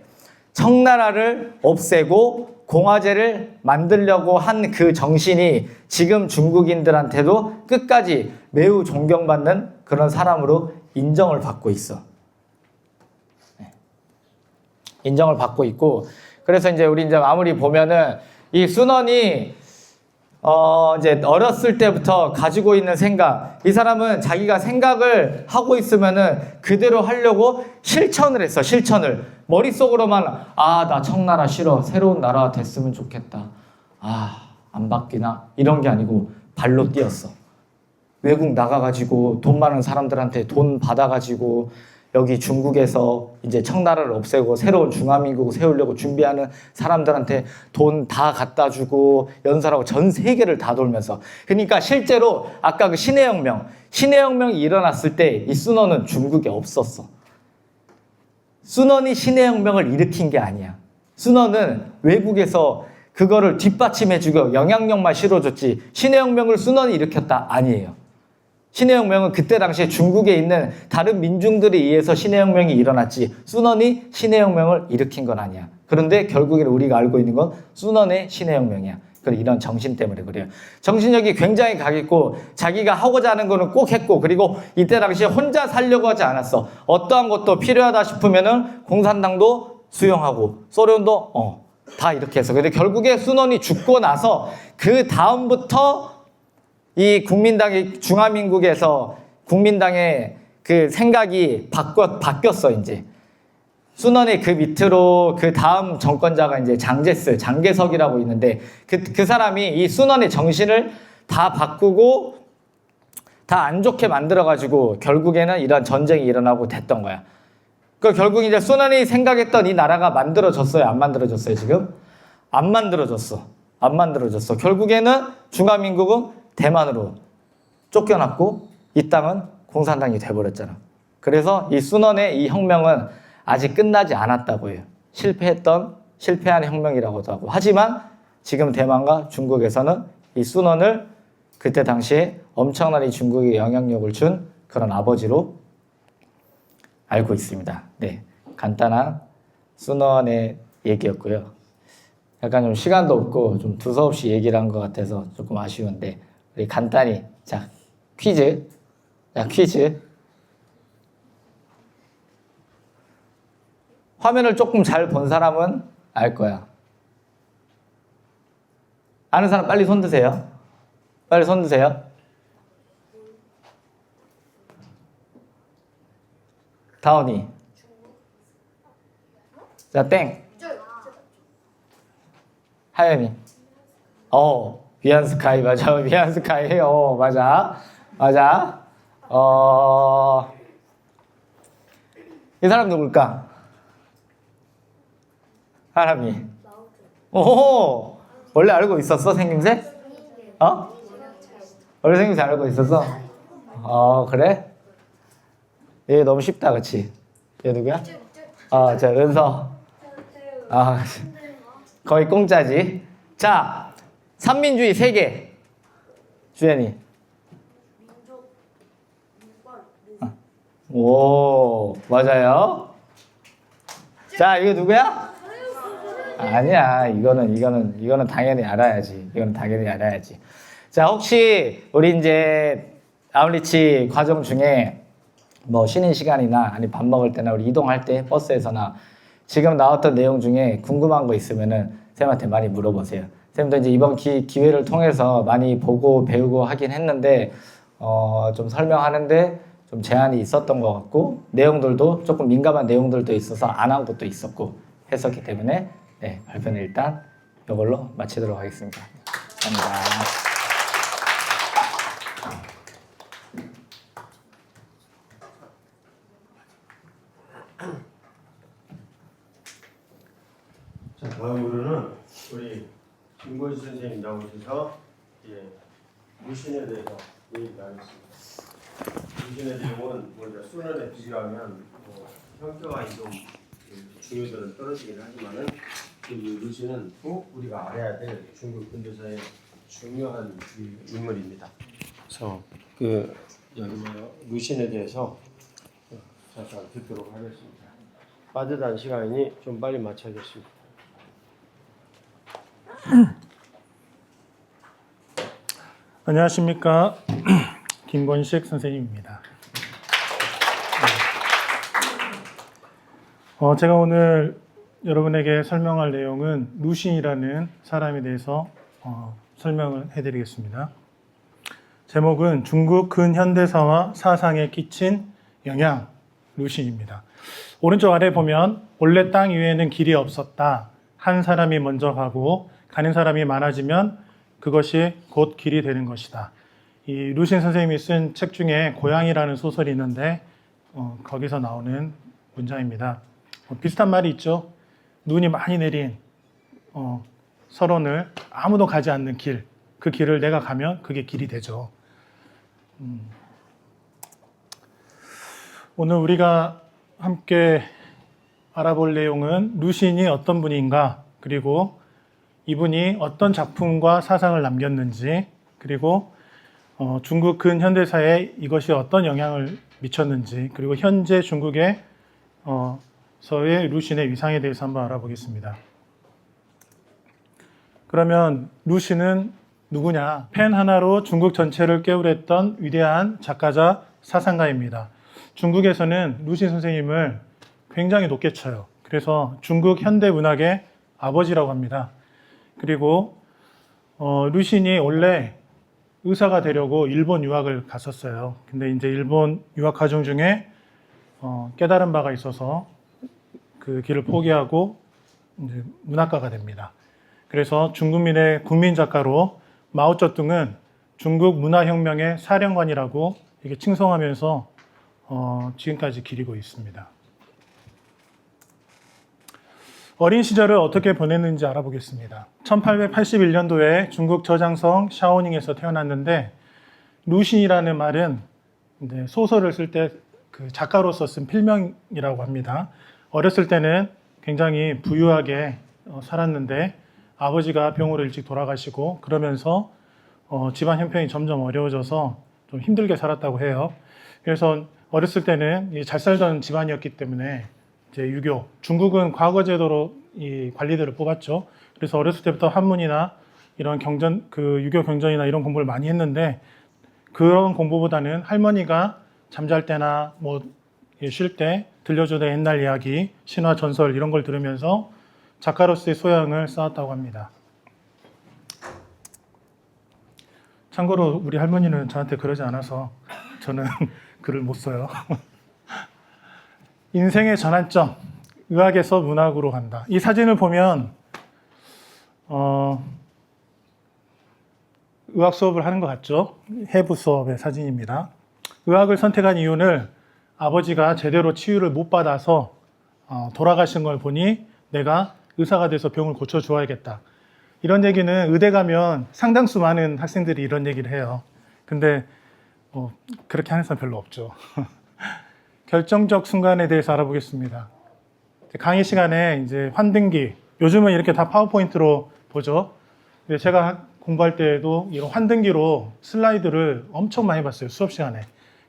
청나라를 없애고 공화제를 만들려고 한 그 정신이 지금 중국인들한테도 끝까지 매우 존경받는 그런 사람으로 인정을 받고 있어. 인정을 받고 있고, 그래서 이제 우리 이제 아무리 보면은 이 순원이 이제 어렸을 때부터 가지고 있는 생각. 이 사람은 자기가 생각을 하고 있으면은 그대로 하려고 실천을 했어, 실천을. 머릿속으로만, 나 청나라 싫어. 새로운 나라 됐으면 좋겠다. 안 바뀌나? 이런 게 아니고 발로 뛰었어. 외국 나가가지고 돈 많은 사람들한테 돈 받아가지고 여기 중국에서 이제 청나라를 없애고 새로운 중화민국을 세우려고 준비하는 사람들한테 돈 다 갖다 주고 연설하고 전 세계를 다 돌면서. 그러니까 실제로 아까 그 신의 혁명이 일어났을 때 이 순원은 중국에 없었어. 순원이 신의 혁명을 일으킨 게 아니야. 순원은 외국에서 그거를 뒷받침해주고 영향력만 실어줬지 신의 혁명을 순원이 일으켰다? 아니에요. 신의 혁명은 그때 당시에 중국에 있는 다른 민중들에 의해서 신의 혁명이 일어났지 순원이 신의 혁명을 일으킨 건 아니야. 그런데 결국에는 우리가 알고 있는 건 순원의 신의 혁명이야. 이런 정신 때문에 그래요. 정신력이 굉장히 강했고 자기가 하고자 하는 거는 꼭 했고, 그리고 이때 당시에 혼자 살려고 하지 않았어. 어떠한 것도 필요하다 싶으면은 공산당도 수용하고 소련도 다 이렇게 해서. 근데 결국에 순원이 죽고 나서 그 다음부터 이 국민당이 중화민국에서 국민당의 그 생각이 바뀌었어. 이제 순원의 그 밑으로 그 다음 정권자가 이제 장개석이라고 있는데 그 사람이 이 순원의 정신을 다 바꾸고 다 안 좋게 만들어가지고 결국에는 이런 전쟁이 일어나고 됐던 거야. 그 결국 이제 순원이 생각했던 이 나라가 만들어졌어요? 안 만들어졌어요? 지금 안 만들어졌어. 결국에는 중화민국은 대만으로 쫓겨났고 이 땅은 공산당이 돼버렸잖아. 그래서 이 순원의 이 혁명은 아직 끝나지 않았다고 해요. 실패한 혁명이라고도 하고. 하지만 지금 대만과 중국에서는 이 순원을 그때 당시에 엄청난 이 중국에 영향력을 준 그런 아버지로 알고 있습니다. 네, 간단한 순원의 얘기였고요. 약간 좀 시간도 없고 좀 두서없이 얘기를 한 것 같아서 조금 아쉬운데 우리 간단히 퀴즈. 화면을 조금 잘 본 사람은 알 거야. 아는 사람 빨리 손 드세요. 다운이. 자, 땡. 하연이. 위안스카이 맞아. 위안스카이. 맞아. 이 사람 누굴까? 사람이. 오, 원래 알고 있었어, 생김새? 원래 생김새 알고 있었어? 그래? 얘 너무 쉽다, 그치? 얘 누구야? 자, 은서. 거의 공짜지. 자, 삼민주의 3개. 주연이. 오, 맞아요. 자, 이거 누구야? 아니야. 이거는 당연히 알아야지. 자, 혹시 우리 이제 아울리치 과정 중에 뭐 쉬는 시간이나 아니 밥 먹을 때나 우리 이동할 때 버스에서나 지금 나왔던 내용 중에 궁금한 거 있으면은 쌤한테 많이 물어보세요. 쌤도 이제 이번 기회를 통해서 많이 보고 배우고 하긴 했는데 좀 설명하는데 좀 제한이 있었던 것 같고 내용들도 조금 민감한 내용들도 있어서 안 한 것도 있었고 했었기 때문에 네, 발표는 일단 이걸로 마치도록 하겠습니다. 감사합니다. 자, 다음으로는 우리 김건희 선생님 나오셔서 무신에 대해서 얘기를 하겠습니다. 무신의 내용은 먼저 순원에 비교하면 형태와 이동 중요도는 떨어지긴 하지만은 그 무신은 꼭 우리가 알아야 될 중국 근대사의 중요한 인물입니다. 그래서 무신에 대해서 잠깐 듣도록 하겠습니다. 빠듯한 시간이니 좀 빨리 마쳐야겠습니다. 안녕하십니까. 김권식 선생님입니다. 제가 오늘 여러분에게 설명할 내용은 루신이라는 사람에 대해서 설명을 해드리겠습니다. 제목은 중국 근현대사와 사상에 끼친 영향, 루신입니다. 오른쪽 아래 보면 원래 땅 위에는 길이 없었다. 한 사람이 먼저 가고 가는 사람이 많아지면 그것이 곧 길이 되는 것이다. 이 루신 선생님이 쓴 책 중에 고양이라는 소설이 있는데 거기서 나오는 문장입니다. 비슷한 말이 있죠. 눈이 많이 내린 설원을 아무도 가지 않는 길, 그 길을 내가 가면 그게 길이 되죠. 오늘 우리가 함께 알아볼 내용은 루신이 어떤 분인가, 그리고 이분이 어떤 작품과 사상을 남겼는지, 그리고 중국 근현대사에 이것이 어떤 영향을 미쳤는지, 그리고 현재 중국의 서의 루신의 위상에 대해서 한번 알아보겠습니다. 그러면 루신은 누구냐? 펜 하나로 중국 전체를 깨우랬던 위대한 작가자 사상가입니다. 중국에서는 루신 선생님을 굉장히 높게 쳐요. 그래서 중국 현대 문학의 아버지라고 합니다. 그리고 루신이 원래 의사가 되려고 일본 유학을 갔었어요. 근데 이제 일본 유학 과정 중에 깨달은 바가 있어서 그 길을 포기하고 이제 문학가가 됩니다. 그래서 중국민의 국민 작가로 마오쩌둥은 중국 문화혁명의 사령관이라고 이게 칭송하면서 지금까지 기리고 있습니다. 어린 시절을 어떻게 보냈는지 알아보겠습니다. 1881년도에 중국 저장성 샤오닝에서 태어났는데, 루신이라는 말은 소설을 쓸 때 그 작가로서 쓴 필명이라고 합니다. 어렸을 때는 굉장히 부유하게 살았는데 아버지가 병으로 일찍 돌아가시고 그러면서 집안 형편이 점점 어려워져서 좀 힘들게 살았다고 해요. 그래서 어렸을 때는 잘 살던 집안이었기 때문에 이제 유교, 중국은 과거 제도로 이 관리들을 뽑았죠. 그래서 어렸을 때부터 한문이나 이런 경전, 그 유교 경전이나 이런 공부를 많이 했는데, 그런 공부보다는 할머니가 잠잘 때나 뭐 쉴 때 들려주던 옛날 이야기, 신화 전설 이런 걸 들으면서 작가로서의 소양을 쌓았다고 합니다. 참고로 우리 할머니는 저한테 그러지 않아서 저는 글을 못 써요. 인생의 전환점, 의학에서 문학으로 간다. 이 사진을 보면 의학 수업을 하는 것 같죠? 해부 수업의 사진입니다. 의학을 선택한 이유는 아버지가 제대로 치유를 못 받아서 돌아가신 걸 보니 내가 의사가 돼서 병을 고쳐주어야겠다. 이런 얘기는 의대 가면 상당수 많은 학생들이 이런 얘기를 해요. 근데 그렇게 하는 사람 별로 없죠. 결정적 순간에 대해서 알아보겠습니다. 강의 시간에 이제 환등기, 요즘은 이렇게 다 파워포인트로 보죠. 근데 제가 공부할 때도 이런 환등기로 슬라이드를 엄청 많이 봤어요, 수업 시간에.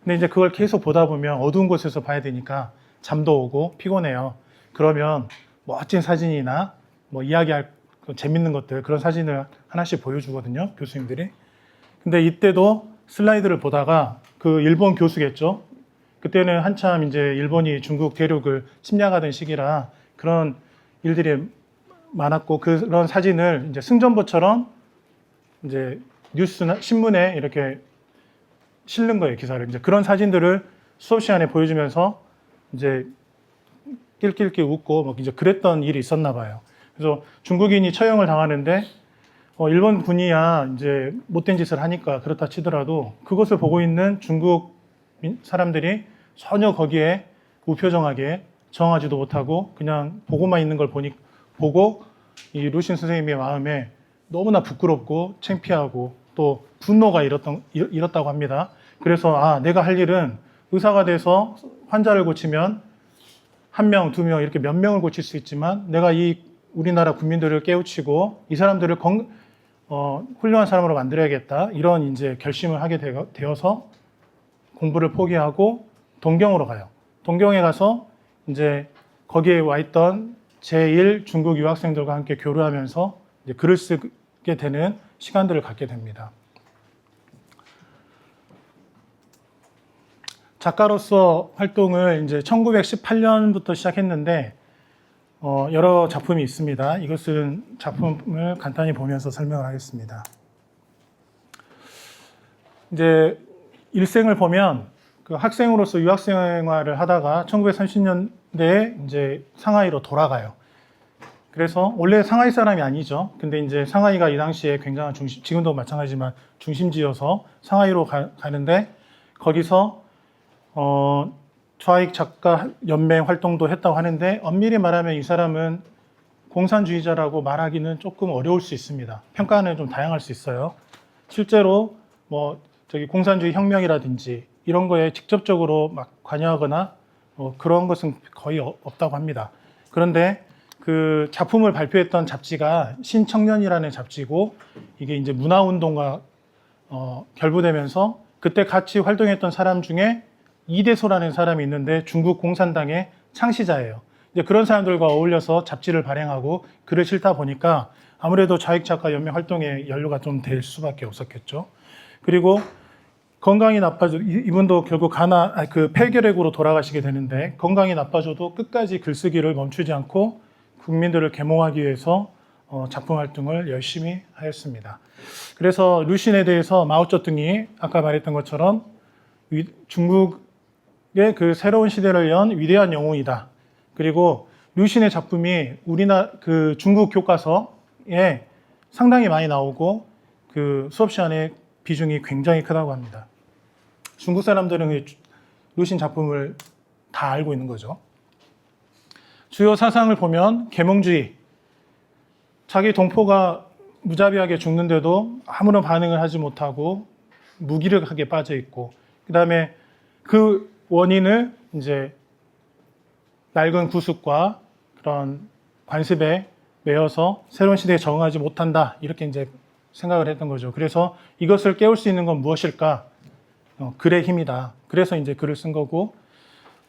근데 이제 그걸 계속 보다 보면 어두운 곳에서 봐야 되니까 잠도 오고 피곤해요. 그러면 멋진 사진이나 뭐 이야기할 재밌는 것들, 그런 사진을 하나씩 보여주거든요, 교수님들이. 근데 이때도 슬라이드를 보다가 그 일본 교수겠죠. 그때는 한참 이제 일본이 중국 대륙을 침략하던 시기라 그런 일들이 많았고, 그런 사진을 이제 승전보처럼 이제 뉴스나 신문에 이렇게 실는 거예요, 기사를. 이제 그런 사진들을 수업 시간에 보여주면서 이제 낄낄낄 웃고 뭐 이제 그랬던 일이 있었나 봐요. 그래서 중국인이 처형을 당하는데 일본 군이야 이제 못된 짓을 하니까 그렇다 치더라도 그것을 보고 있는 중국 사람들이 전혀 거기에 무표정하게 정하지도 못하고 그냥 보고만 있는 걸 보고 이 루신 선생님의 마음에 너무나 부끄럽고 창피하고 또 분노가 일었다고 합니다. 그래서 내가 할 일은 의사가 돼서 환자를 고치면 1명, 2명 이렇게 몇 명을 고칠 수 있지만 내가 이 우리나라 국민들을 깨우치고 이 사람들을 훌륭한 사람으로 만들어야겠다, 이런 이제 결심을 하게 되어서 공부를 포기하고 동경으로 가요. 동경에 가서 이제 거기에 와 있던 제1 중국 유학생들과 함께 교류하면서 이제 글을 쓰게 되는 시간들을 갖게 됩니다. 작가로서 활동을 이제 1918년부터 시작했는데 여러 작품이 있습니다. 이것은 작품을 간단히 보면서 설명을 하겠습니다. 이제 일생을 보면 그 학생으로서 유학생 생활을 하다가 1930년대에 이제 상하이로 돌아가요. 그래서 원래 상하이 사람이 아니죠. 근데 이제 상하이가 이 당시에 굉장한 중심, 지금도 마찬가지지만 중심지여서 상하이로 가는데 거기서 좌익 작가 연맹 활동도 했다고 하는데 엄밀히 말하면 이 사람은 공산주의자라고 말하기는 조금 어려울 수 있습니다. 평가는 좀 다양할 수 있어요. 실제로 뭐 저기 공산주의 혁명이라든지 이런 거에 직접적으로 막 관여하거나 그런 것은 거의 없다고 합니다. 그런데 그 작품을 발표했던 잡지가 신청년이라는 잡지고 이게 이제 문화운동과 결부되면서 그때 같이 활동했던 사람 중에 이대소라는 사람이 있는데 중국 공산당의 창시자예요. 이제 그런 사람들과 어울려서 잡지를 발행하고 글을 실다 보니까 아무래도 좌익작가 연맹 활동에 연루가 좀 될 수밖에 없었겠죠. 그리고 건강이 나빠져 이분도 결국 폐결핵으로 돌아가시게 되는데 건강이 나빠져도 끝까지 글쓰기를 멈추지 않고 국민들을 계몽하기 위해서 작품 활동을 열심히 하였습니다. 그래서 루신에 대해서 마오쩌둥이 아까 말했던 것처럼 중국의 그 새로운 시대를 연 위대한 영웅이다. 그리고 루신의 작품이 그 중국 교과서에 상당히 많이 나오고 그 수업 시간에 비중이 굉장히 크다고 합니다. 중국 사람들은 루신 작품을 다 알고 있는 거죠. 주요 사상을 보면 계몽주의, 자기 동포가 무자비하게 죽는데도 아무런 반응을 하지 못하고 무기력하게 빠져 있고, 그 다음에 그 원인을 이제 낡은 구습과 그런 관습에 매여서 새로운 시대에 적응하지 못한다, 이렇게 이제 생각을 했던 거죠. 그래서 이것을 깨울 수 있는 건 무엇일까? 글의 힘이다. 그래서 이제 글을 쓴 거고,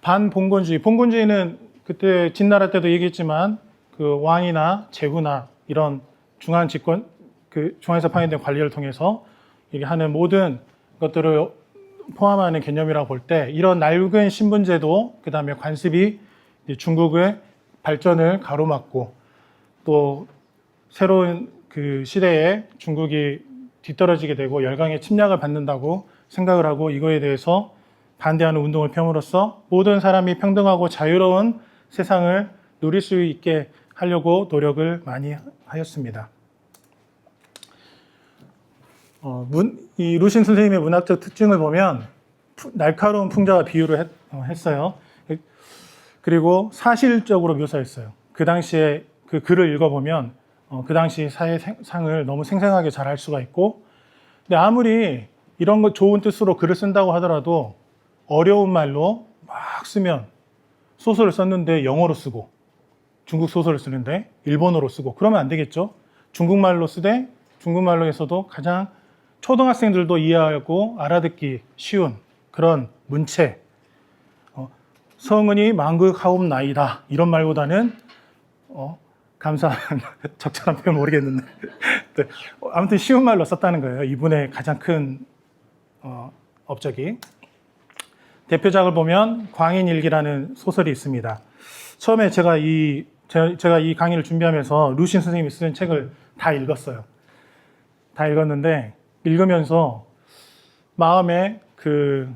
반봉건주의, 봉건주의는 그때 진나라 때도 얘기했지만 그 왕이나 제후나 이런 중앙 집권, 그 중앙에서 파견된 관리를 통해서 이게 하는 모든 것들을 포함하는 개념이라고 볼 때 이런 낡은 신분제도 그 다음에 관습이 중국의 발전을 가로막고 또 새로운 그 시대에 중국이 뒤떨어지게 되고 열강의 침략을 받는다고 생각을 하고 이거에 대해서 반대하는 운동을 펴므로써 모든 사람이 평등하고 자유로운 세상을 누릴 수 있게 하려고 노력을 많이 하였습니다. 이 루신 선생님의 문학적 특징을 보면 날카로운 풍자와 비유를 했어요. 그리고 사실적으로 묘사했어요. 그 당시에 그 글을 읽어보면 그 당시 사회상을 너무 생생하게 잘 알 수가 있고, 근데 아무리 이런 거 좋은 뜻으로 글을 쓴다고 하더라도 어려운 말로 막 쓰면, 소설을 썼는데 영어로 쓰고 중국 소설을 쓰는데 일본어로 쓰고 그러면 안 되겠죠. 중국말로 쓰되 중국말로에서도 가장 초등학생들도 이해하고 알아듣기 쉬운 그런 문체, 성은이 망극하옵나이다 이런 말보다는 감사한 적절한 표현 모르겠는데 네. 아무튼 쉬운 말로 썼다는 거예요. 이분의 가장 큰 업적이. 대표작을 보면 광인일기라는 소설이 있습니다. 처음에 제가 이 강의를 준비하면서 루신 선생님이 쓴 책을 다 읽었어요. 다 읽었는데 읽으면서 마음에 그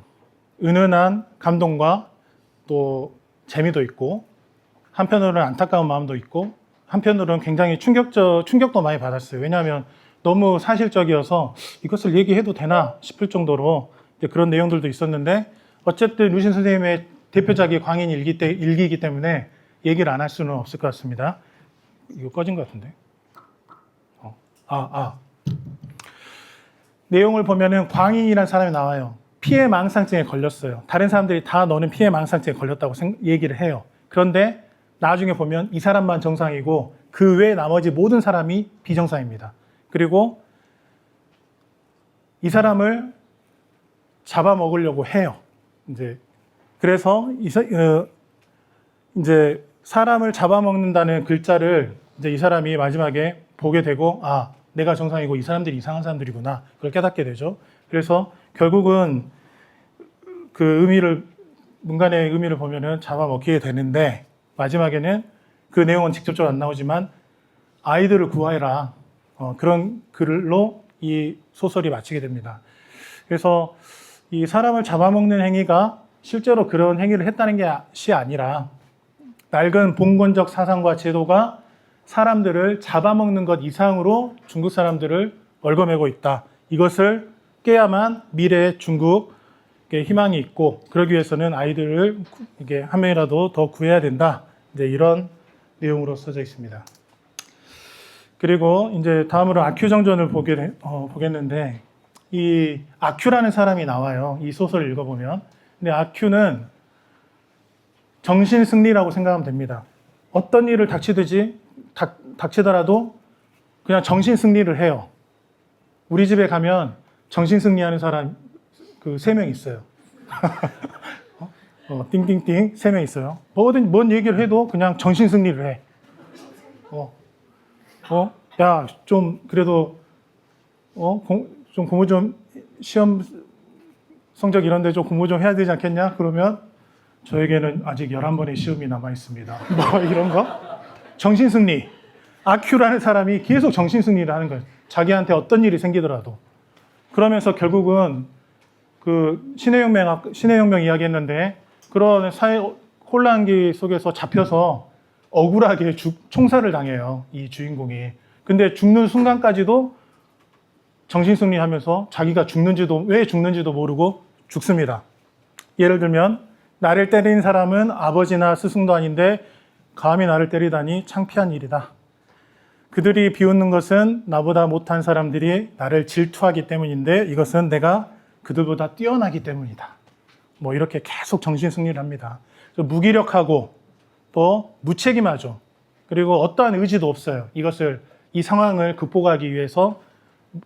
은은한 감동과 또 재미도 있고 한편으로는 안타까운 마음도 있고 한편으로는 굉장히 충격도 많이 받았어요. 왜냐하면 너무 사실적이어서 이것을 얘기해도 되나 싶을 정도로 그런 내용들도 있었는데 어쨌든 루신 선생님의 대표작이 광인 일기이기 때문에 얘기를 안 할 수는 없을 것 같습니다. 이거 꺼진 것 같은데. 내용을 보면은 광인이라는 사람이 나와요. 피해망상증에 걸렸어요. 다른 사람들이 다 너는 피해망상증에 걸렸다고 얘기를 해요. 그런데 나중에 보면 이 사람만 정상이고 그 외 나머지 모든 사람이 비정상입니다. 그리고 이 사람을 잡아먹으려고 해요. 그래서 이제 사람을 잡아먹는다는 글자를 이제 이 사람이 마지막에 보게 되고 내가 정상이고 이 사람들이 이상한 사람들이구나 그걸 깨닫게 되죠. 그래서 결국은 그 문간의 의미를 보면은 잡아먹히게 되는데 마지막에는 그 내용은 직접적으로 안 나오지만 아이들을 구하해라 그런 글로 이 소설이 마치게 됩니다. 그래서 이 사람을 잡아먹는 행위가 실제로 그런 행위를 했다는 것이 아니라 낡은 봉건적 사상과 제도가 사람들을 잡아먹는 것 이상으로 중국 사람들을 얽어매고 있다. 이것을 깨야만 미래의 중국에 희망이 있고, 그러기 위해서는 아이들을 이게 한 명이라도 더 구해야 된다. 이제 이런 내용으로 써져 있습니다. 그리고 이제 다음으로 아큐 정전을 보겠는데, 이 아큐라는 사람이 나와요. 이 소설을 읽어보면. 근데 아큐는 정신 승리라고 생각하면 됩니다. 어떤 일을 닥치더라도 그냥 정신 승리를 해요. 우리 집에 가면 정신 승리하는 사람 그 3명 있어요. 띵띵띵 3명 있어요. 뭔 얘기를 해도 그냥 정신 승리를 해. 야, 좀 그래도 좀 공부 좀 시험 성적 이런데 좀 공부 좀 해야 되지 않겠냐? 그러면 저에게는 아직 11번의 시험이 남아 있습니다. 뭐 이런 거? 정신 승리. 아큐라는 사람이 계속 정신 승리를 하는 거예요. 자기한테 어떤 일이 생기더라도. 그러면서 결국은 그 신해혁명 이야기했는데 그런 사회 혼란기 속에서 잡혀서 억울하게 총살을 당해요. 이 주인공이. 근데 죽는 순간까지도 정신승리하면서 자기가 왜 죽는지도 모르고 죽습니다. 예를 들면 나를 때린 사람은 아버지나 스승도 아닌데 감히 나를 때리다니 창피한 일이다. 그들이 비웃는 것은 나보다 못한 사람들이 나를 질투하기 때문인데 이것은 내가 그들보다 뛰어나기 때문이다. 뭐 이렇게 계속 정신승리를 합니다. 무기력하고 또 무책임하죠. 그리고 어떠한 의지도 없어요. 이 상황을 극복하기 위해서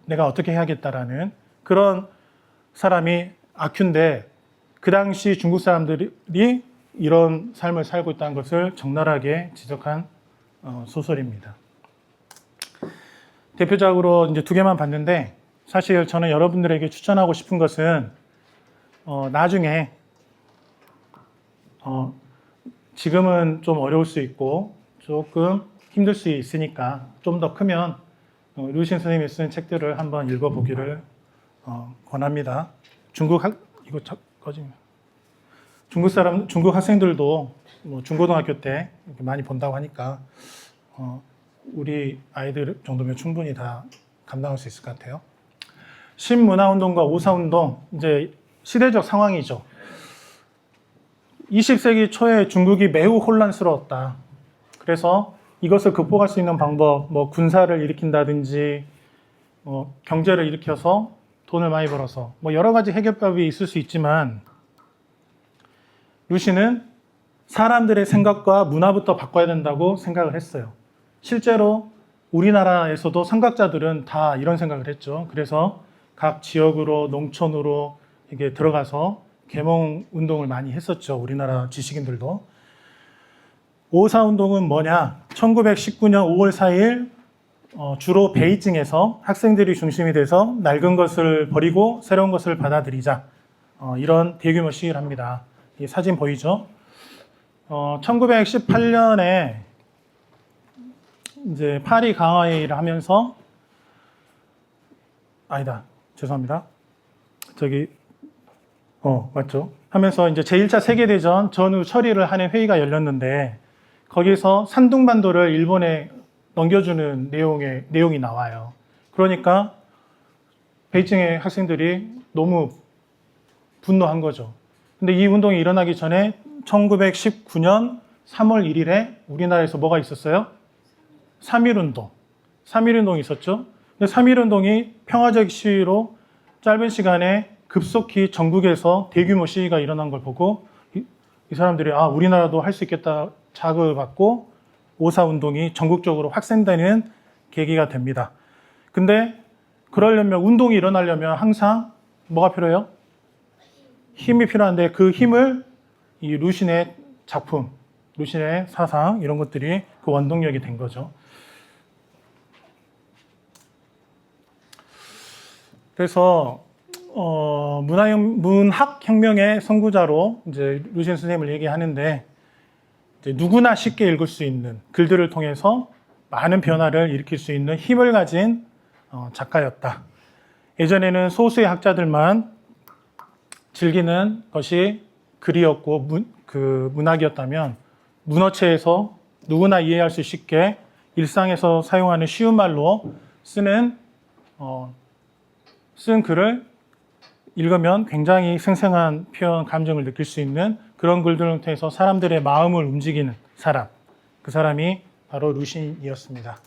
내가 어떻게 해야겠다라는 그런 사람이 아큐인데 그 당시 중국 사람들이 이런 삶을 살고 있다는 것을 적나라하게 지적한 소설입니다. 대표적으로 이제 2개만 봤는데 사실 저는 여러분들에게 추천하고 싶은 것은 나중에 지금은 좀 어려울 수 있고 조금 힘들 수 있으니까 좀 더 크면 루신 선생님이 쓴 책들을 한번 읽어보기를 권합니다. 중국 학생들도 뭐 중고등학교 때 많이 본다고 하니까 우리 아이들 정도면 충분히 다 감당할 수 있을 것 같아요. 신문화운동과 오사운동, 이제 시대적 상황이죠. 20세기 초에 중국이 매우 혼란스러웠다. 그래서 이것을 극복할 수 있는 방법, 뭐 군사를 일으킨다든지, 경제를 일으켜서 돈을 많이 벌어서, 뭐 여러 가지 해결법이 있을 수 있지만, 루시는 사람들의 생각과 문화부터 바꿔야 된다고 생각을 했어요. 실제로 우리나라에서도 선각자들은 다 이런 생각을 했죠. 그래서 각 지역으로, 농촌으로 이게 들어가서 계몽 운동을 많이 했었죠. 우리나라 지식인들도. 오사운동은 뭐냐? 1919년 5월 4일 주로 베이징에서 학생들이 중심이 돼서 낡은 것을 버리고 새로운 것을 받아들이자. 이런 대규모 시위를 합니다. 이 사진 보이죠? 1918년에 이제 파리 강화회의를 하면서 아니다. 죄송합니다. 맞죠? 하면서 이제 제1차 세계대전 전후 처리를 하는 회의가 열렸는데 거기서 산둥반도를 일본에 넘겨주는 내용이 나와요. 그러니까 베이징의 학생들이 너무 분노한 거죠. 근데 이 운동이 일어나기 전에 1919년 3월 1일에 우리나라에서 뭐가 있었어요? 3.1운동. 3.1운동이 있었죠. 근데 3.1운동이 평화적 시위로 짧은 시간에 급속히 전국에서 대규모 시위가 일어난 걸 보고 이 사람들이 우리나라도 할 수 있겠다 자극을 받고 오사운동이 전국적으로 확산되는 계기가 됩니다. 근데 그러려면 운동이 일어나려면 항상 뭐가 필요해요? 힘이 필요한데 그 힘을 이 루신의 작품, 루신의 사상 이런 것들이 그 원동력이 된 거죠. 그래서 문학혁명의 선구자로 이제 루신 선생님을 얘기하는데 이제 누구나 쉽게 읽을 수 있는 글들을 통해서 많은 변화를 일으킬 수 있는 힘을 가진 작가였다. 예전에는 소수의 학자들만 즐기는 것이 글이었고 문학이었다면 문어체에서 누구나 이해할 수 쉽게 일상에서 사용하는 쉬운 말로 쓴 글을 읽으면 굉장히 생생한 표현, 감정을 느낄 수 있는 그런 글들을 통해서 사람들의 마음을 움직이는 사람, 그 사람이 바로 루신이었습니다.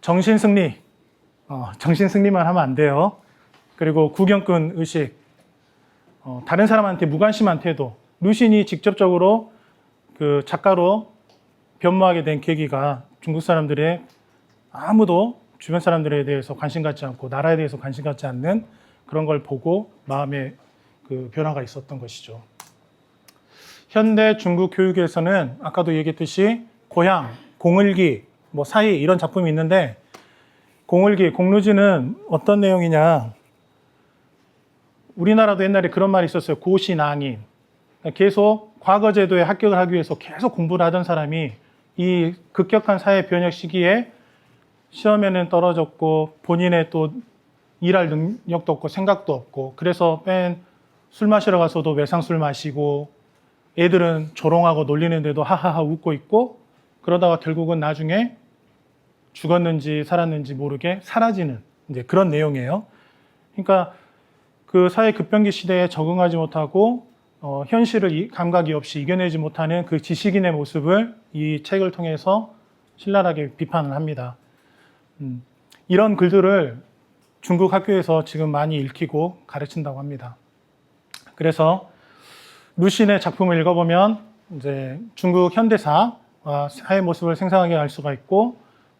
정신승리, 정신승리만 하면 안 돼요. 그리고 구경꾼 의식, 다른 사람한테 무관심한테도 루신이 직접적으로 그 작가로 변모하게 된 계기가 중국 사람들의 아무도 주변 사람들에 대해서 관심 갖지 않고 나라에 대해서 관심 갖지 않는 그런 걸 보고 마음에 그 변화가 있었던 것이죠. 현대 중국 교육에서는 아까도 얘기했듯이 고향, 공을기, 뭐 사이 이런 작품이 있는데 공을기, 공루지는 어떤 내용이냐? 우리나라도 옛날에 그런 말이 있었어요. 고시낭인. 계속 과거 제도에 합격을 하기 위해서 계속 공부를 하던 사람이 이 급격한 사회 변혁 시기에 시험에는 떨어졌고 본인의 또 일할 능력도 없고 생각도 없고 그래서 술 마시러 가서도 외상술 마시고 애들은 조롱하고 놀리는데도 하하하 웃고 있고 그러다가 결국은 나중에 죽었는지 살았는지 모르게 사라지는 이제 그런 내용이에요. 그러니까 그 사회 급변기 시대에 적응하지 못하고 현실을 감각이 없이 이겨내지 못하는 그 지식인의 모습을 이 책을 통해서 신랄하게 비판을 합니다. 이런 글들을 중국 학교에서 지금 많이 읽히고 가르친다고 합니다. 그래서 루신의 작품을 읽어보면 이제 중국 현대사와 사회 모습을 생생하게 알 수가 있고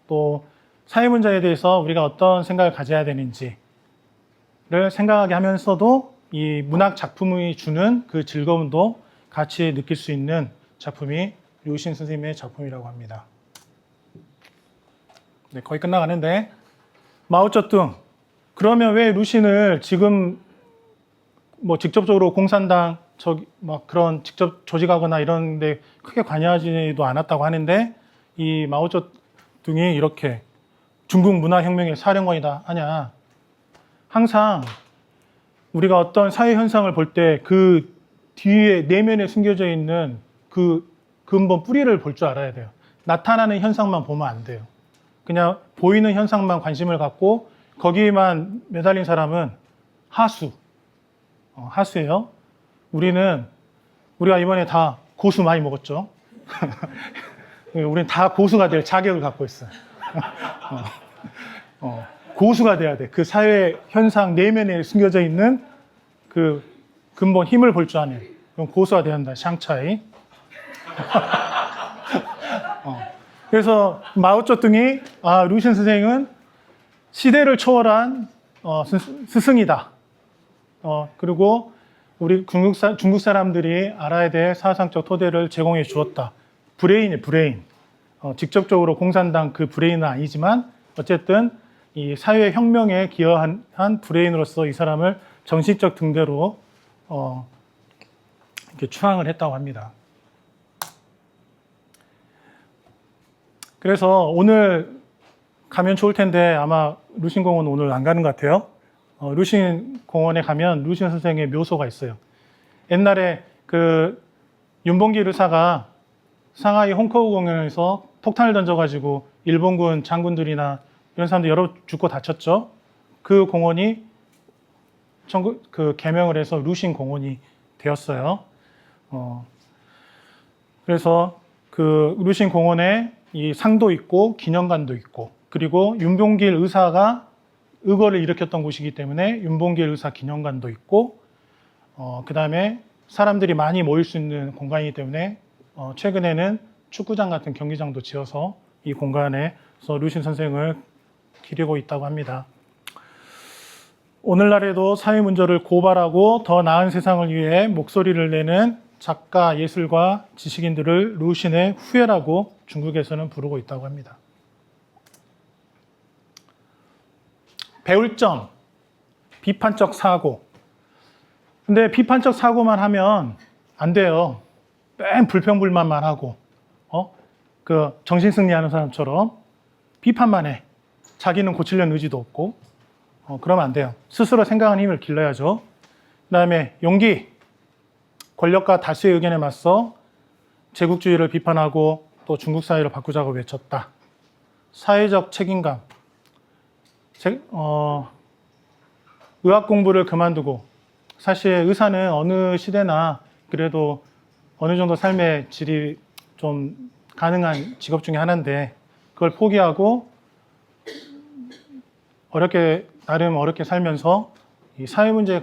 또 사회 문제에 대해서 우리가 어떤 생각을 가져야 되는지를 생각하게 하면서도 이 문학 작품이 주는 그 즐거움도 같이 느낄 수 있는 작품이 루신 선생님의 작품이라고 합니다. 네, 거의 끝나가는데 마오쩌둥 그러면 왜 루신을 지금 뭐 직접적으로 공산당 막 그런 직접 조직하거나 이런 데 크게 관여하지도 않았다고 하는데 이 마오쩌둥이 이렇게 중국 문화혁명의 사령관이다 하냐. 항상 우리가 어떤 사회 현상을 볼 때 그 뒤에 내면에 숨겨져 있는 그 근본 뿌리를 볼 줄 알아야 돼요. 나타나는 현상만 보면 안 돼요. 그냥 보이는 현상만 관심을 갖고 거기에만 매달린 사람은 하수예요. 우리가 이번에 다 고수 많이 먹었죠. 우리는 다 고수가 될 자격을 갖고 있어요. 고수가 돼야 돼. 그 사회 현상 내면에 숨겨져 있는 그 근본 힘을 볼 줄 아는. 그럼 고수가 돼야 한다. 샹차이. 그래서 마오쩌둥이 루신 선생은 시대를 초월한 스승이다. 그리고 우리 중국 사람들이 알아야 될 사상적 토대를 제공해 주었다. 브레인. 직접적으로 공산당 그 브레인은 아니지만 어쨌든 이 사회 혁명에 기여한 브레인으로서 이 사람을 정신적 등대로 이렇게 추앙을 했다고 합니다. 그래서 오늘 가면 좋을 텐데 아마 루신 공원 오늘 안 가는 것 같아요. 루신 공원에 가면 루신 선생의 묘소가 있어요. 옛날에 그 윤봉길 의사가 상하이 홍커우 공연에서 폭탄을 던져가지고 일본군 장군들이나 이런 사람들 여러 죽고 다쳤죠. 그 공원이 그 개명을 해서 루신 공원이 되었어요. 그래서 그 루신 공원에 이 상도 있고 기념관도 있고 그리고 윤봉길 의사가 의거를 일으켰던 곳이기 때문에 윤봉길 의사 기념관도 있고 그 다음에 사람들이 많이 모일 수 있는 공간이기 때문에 최근에는 축구장 같은 경기장도 지어서 이 공간에서 루신 선생을 기리고 있다고 합니다. 오늘날에도 사회 문제를 고발하고 더 나은 세상을 위해 목소리를 내는 작가, 예술가, 지식인들을 루신의 후예라고 중국에서는 부르고 있다고 합니다. 배울 점, 비판적 사고. 근데 비판적 사고만 하면 안 돼요. 맨 불평불만만 하고, 그 정신승리하는 사람처럼 비판만 해. 자기는 고치려는 의지도 없고 그러면 안 돼요. 스스로 생각하는 힘을 길러야죠. 그다음에 용기, 권력과 다수의 의견에 맞서 제국주의를 비판하고 또 중국 사회를 바꾸자고 외쳤다. 사회적 책임감, 의학 공부를 그만두고 사실 의사는 어느 시대나 그래도 어느 정도 삶의 질이 좀 가능한 직업 중에 하나인데 그걸 포기하고 나름 어렵게 살면서 이 사회 문제에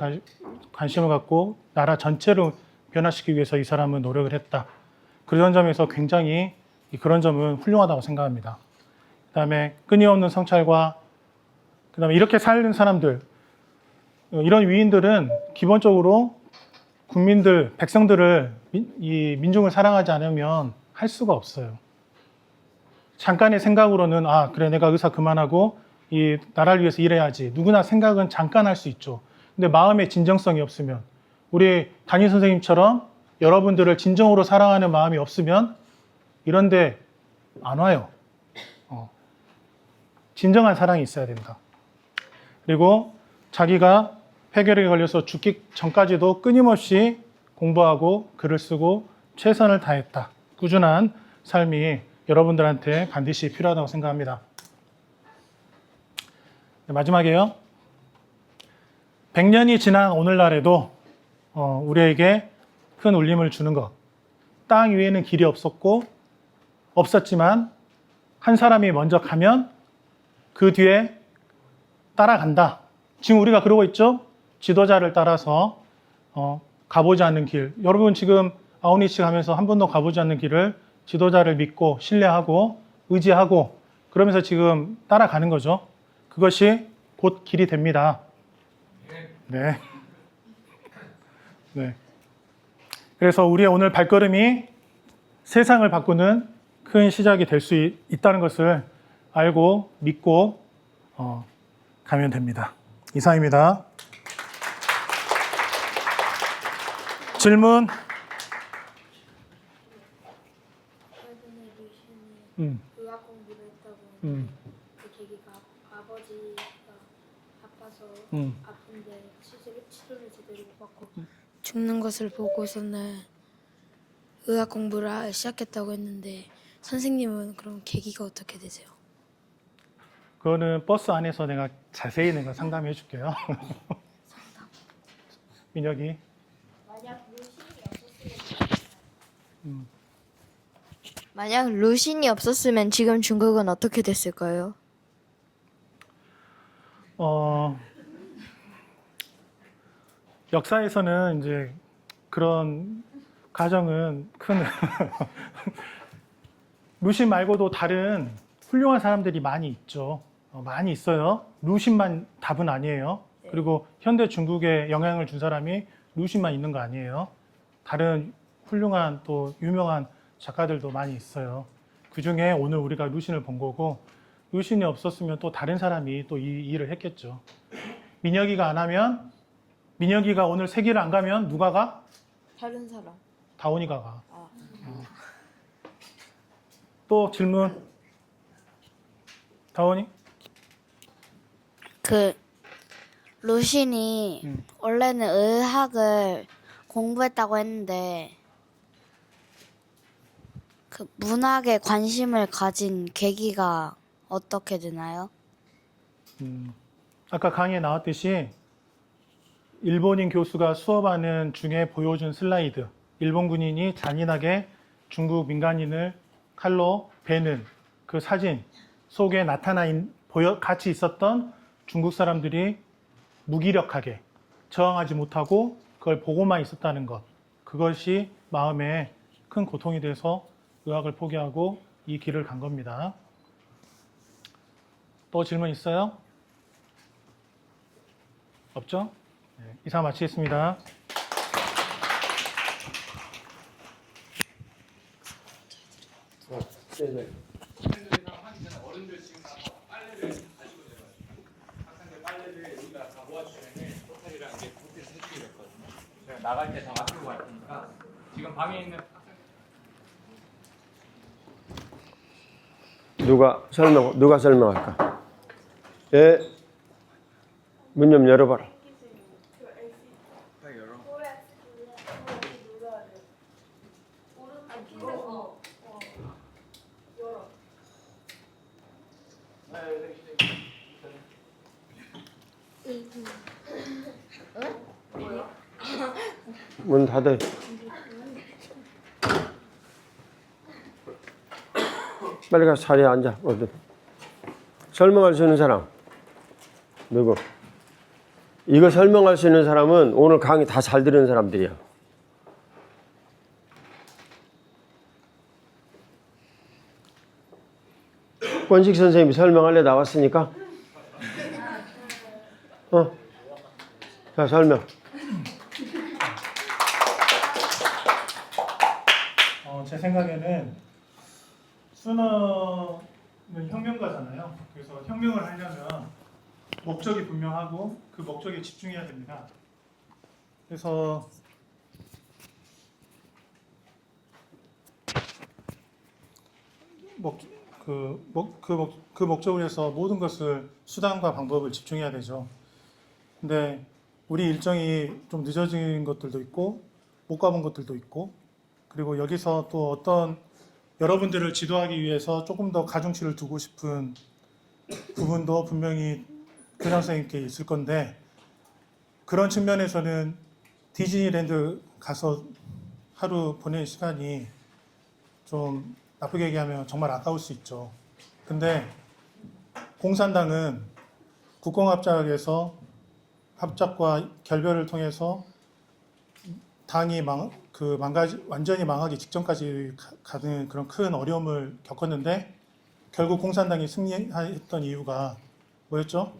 관심을 갖고 나라 전체를 변화시키기 위해서 이 사람은 노력을 했다. 그런 점에서 굉장히 그런 점은 훌륭하다고 생각합니다. 그다음에 끊임없는 성찰과 그다음에 이렇게 사는 사람들, 이런 위인들은 기본적으로 국민들, 백성들을 이 민중을 사랑하지 않으면 할 수가 없어요. 잠깐의 생각으로는 그래 내가 의사 그만하고 이 나라를 위해서 일해야지. 누구나 생각은 잠깐 할 수 있죠. 근데 마음의 진정성이 없으면 우리 담임 선생님처럼 여러분들을 진정으로 사랑하는 마음이 없으면 이런데 안 와요. 진정한 사랑이 있어야 된다. 그리고 자기가 폐결핵에 걸려서 죽기 전까지도 끊임없이 공부하고 글을 쓰고 최선을 다했다. 꾸준한 삶이 여러분들한테 반드시 필요하다고 생각합니다. 네, 마지막이에요. 100년이 지난 오늘날에도 우리에게 큰 울림을 주는 것. 땅 위에는 길이 없었지만 한 사람이 먼저 가면 그 뒤에 따라간다. 지금 우리가 그러고 있죠? 지도자를 따라서 가보지 않는 길. 여러분 지금 아우니치 가면서 한 번도 가보지 않는 길을 지도자를 믿고 신뢰하고 의지하고 그러면서 지금 따라가는 거죠. 그것이 곧 길이 됩니다. 네. 네. 그래서 우리의 오늘 발걸음이 세상을 바꾸는 큰 시작이 될 수 있다는 것을 알고 믿고 가면 됩니다. 이상입니다. 질문? 최근에 루시는 의학 공부를 했다고 했는데 그 계기가 아버지가 아파서 아픈데 치료를 제대로 못 받고 죽는 것을 보고서는 의학 공부를 시작했다고 했는데 선생님은 그럼 계기가 어떻게 되세요? 그거는 버스 안에서 내가 자세히 내가 상담해 줄게요. 민혁이. 만약 루신이 없었으면 지금 중국은 어떻게 됐을까요? 역사에서는 이제 그런 가정은 큰 루신 말고도 다른 훌륭한 사람들이 많이 있죠. 많이 있어요. 루신만 답은 아니에요. 그리고 현대 중국에 영향을 준 사람이 루신만 있는 거 아니에요. 다른 훌륭한 또 유명한 작가들도 많이 있어요. 그 중에 오늘 우리가 루신을 본 거고 루신이 없었으면 또 다른 사람이 또 이 일을 했겠죠. 민혁이가 안 하면 민혁이가 오늘 세기를 안 가면 누가 가? 다른 사람. 다온이가 가. 또 질문. 다온이? 루신이 원래는 의학을 공부했다고 했는데 그 문학에 관심을 가진 계기가 어떻게 되나요? 아까 강의에 나왔듯이 일본인 교수가 수업하는 중에 보여준 슬라이드, 일본 군인이 잔인하게 중국 민간인을 칼로 베는 그 사진 속에 같이 있었던 중국 사람들이 무기력하게 저항하지 못하고 그걸 보고만 있었다는 것, 그것이 마음에 큰 고통이 돼서 의학을 포기하고 이 길을 간 겁니다. 또 질문 있어요? 없죠? 네, 이상 마치겠습니다. 나갈 때 다 맡기고 갈 테니까 지금 방에 있는 누가 설명할까? 예. 문 좀 열어봐라. 문 닫아요. 빨리 가서 자리에 앉아. 어디? 설명할 수 있는 사람? 누구? 이거 설명할 수 있는 사람은 오늘 강의 다 잘 들은 사람들이야. 권식 선생님이 설명할래 나왔으니까. 자, 설명. 제 생각에는 순어는 혁명가잖아요. 그래서 혁명을 하려면 목적이 분명하고 그 목적에 집중해야 됩니다. 그래서 그 목적을 위해서 모든 것을 수단과 방법을 집중해야 되죠. 근데 우리 일정이 좀 늦어진 것들도 있고 못 가본 것들도 있고, 그리고 여기서 또 어떤 여러분들을 지도하기 위해서 조금 더 가중치를 두고 싶은 부분도 분명히 교장 선생님께 있을 건데, 그런 측면에서는 디즈니랜드 가서 하루 보낸 시간이 좀 나쁘게 얘기하면 정말 아까울 수 있죠. 근데 공산당은 국공합작에서 합작과 결별을 통해서 당이 완전히 망하기 직전까지 가는 그런 큰 어려움을 겪었는데, 결국 공산당이 승리했던 이유가 뭐였죠?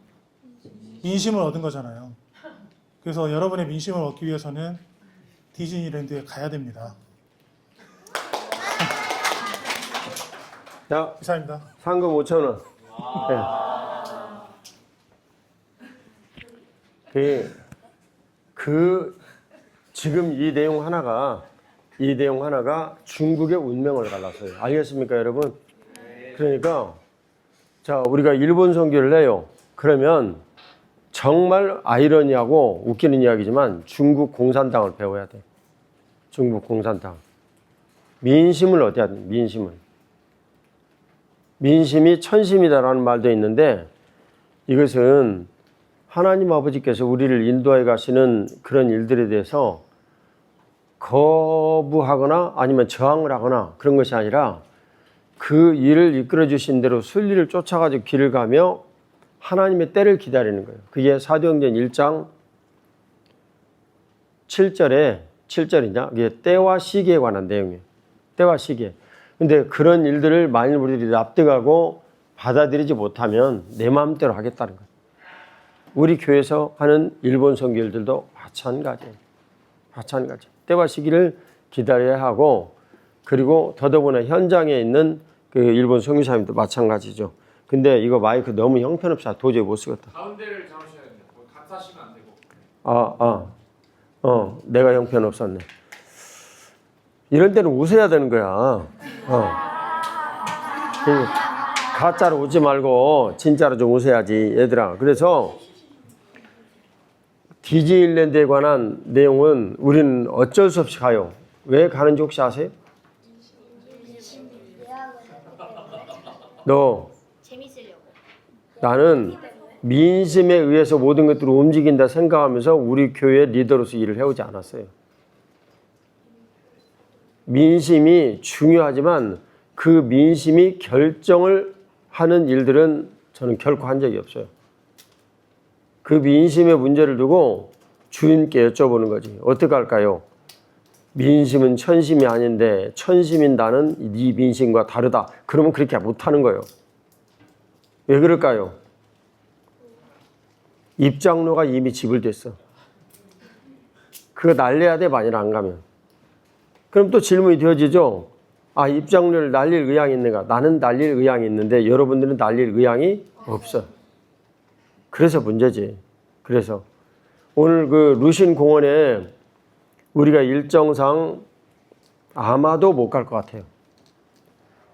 민심을 얻은 거잖아요. 그래서 여러분의 민심을 얻기 위해서는 디즈니랜드에 가야 됩니다. 자, 이상입니다. 상금 5,000원. 네. 지금 이 내용 하나가 중국의 운명을 갈랐어요. 알겠습니까, 여러분? 그러니까 자, 우리가 일본 선교를 해요. 그러면 정말 아이러니하고 웃기는 이야기지만 중국 공산당을 배워야 돼. 중국 공산당. 민심을 얻어야 돼. 민심이 천심이다라는 말도 있는데, 이것은 하나님 아버지께서 우리를 인도해 가시는 그런 일들에 대해서 거부하거나 아니면 저항을 하거나 그런 것이 아니라 그 일을 이끌어 주신 대로 순리를 쫓아가지고 길을 가며 하나님의 때를 기다리는 거예요. 그게 사도행전 1장 7절이냐? 그게 때와 시기에 관한 내용이에요. 때와 시기에. 근데 그런 일들을 만일 우리들이 납득하고 받아들이지 못하면 내 마음대로 하겠다는 거예요. 우리 교회에서 하는 일본 선교일들도 마찬가지예요. 때와 시기를 기다려야 하고, 그리고 더더구나 현장에 있는 그 일본 선교사님도 마찬가지죠. 근데 이거 마이크 너무 형편없어. 도저히 못 쓰겠다. 가운데를 잡으셔야 돼요. 같이 하시면 안 되고. 내가 형편없었네. 이럴 때는 웃어야 되는 거야. 가짜로 웃지 말고 진짜로 좀 웃어야지, 얘들아. 그래서 디즈니랜드에 관한 내용은 우리는 어쩔 수 없이 가요. 왜 가는지 혹시 아세요? 재밌으려고. 나는 민심에 의해서 모든 것들을 움직인다 생각하면서 우리 교회 리더로서 일을 해오지 않았어요. 민심이 중요하지만 그 민심이 결정을 하는 일들은 저는 결코 한 적이 없어요. 그 민심의 문제를 두고 주님께 여쭤보는 거지. 어떻게 할까요? 민심은 천심이 아닌데 천심인 나는 네 민심과 다르다. 그러면 그렇게 못하는 거예요. 왜 그럴까요? 입장로가 이미 지불됐어. 그거 날려야 돼, 만일 안 가면. 그럼 또 질문이 되어지죠. 입장료를 날릴 의향이 있는가? 나는 날릴 의향이 있는데 여러분들은 날릴 의향이 없어. 그래서 문제지. 그래서 오늘 그 루신 공원에 우리가 일정상 아마도 못 갈 것 같아요.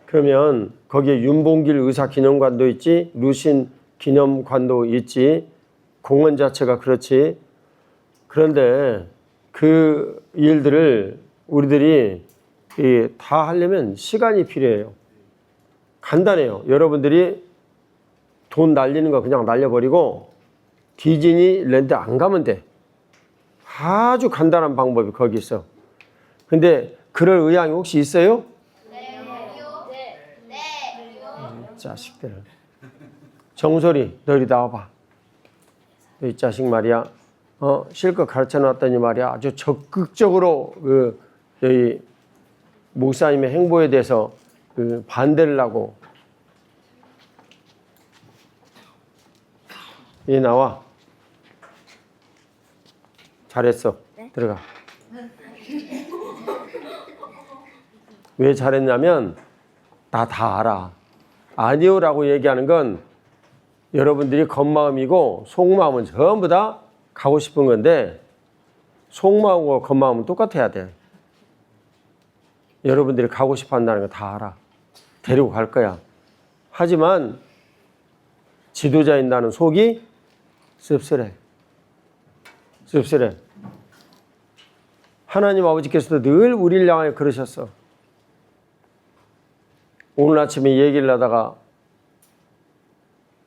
그러면 거기에 윤봉길 의사 기념관도 있지, 루신 기념관도 있지, 공원 자체가 그렇지. 그런데 그 일들을 우리들이 다 하려면 시간이 필요해요. 간단해요. 여러분들이 돈 날리는 거 그냥 날려버리고 디즈니랜드 안 가면 돼. 아주 간단한 방법이 거기 있어. 근데 그럴 의향이 혹시 있어요? 네. 자식들. 정소리, 너희 나와봐. 이 자식 말이야. 실컷 가르쳐 놨더니 말이야. 아주 적극적으로 저희 목사님의 행보에 대해서 반대를 하고. 얘 나와. 잘했어. 네? 들어가. 왜 잘했냐면 나 다 알아. 아니요라고 얘기하는 건 여러분들이 겉마음이고 속마음은 전부 다 가고 싶은 건데 속마음과 겉마음은 똑같아야 돼. 여러분들이 가고 싶어 한다는 거 다 알아. 데리고 갈 거야. 하지만 지도자인 나는 속이 씁쓸해. 씁쓸해. 하나님 아버지께서도 늘 우리를 향하여 그러셨어. 오늘 아침에 얘기를 하다가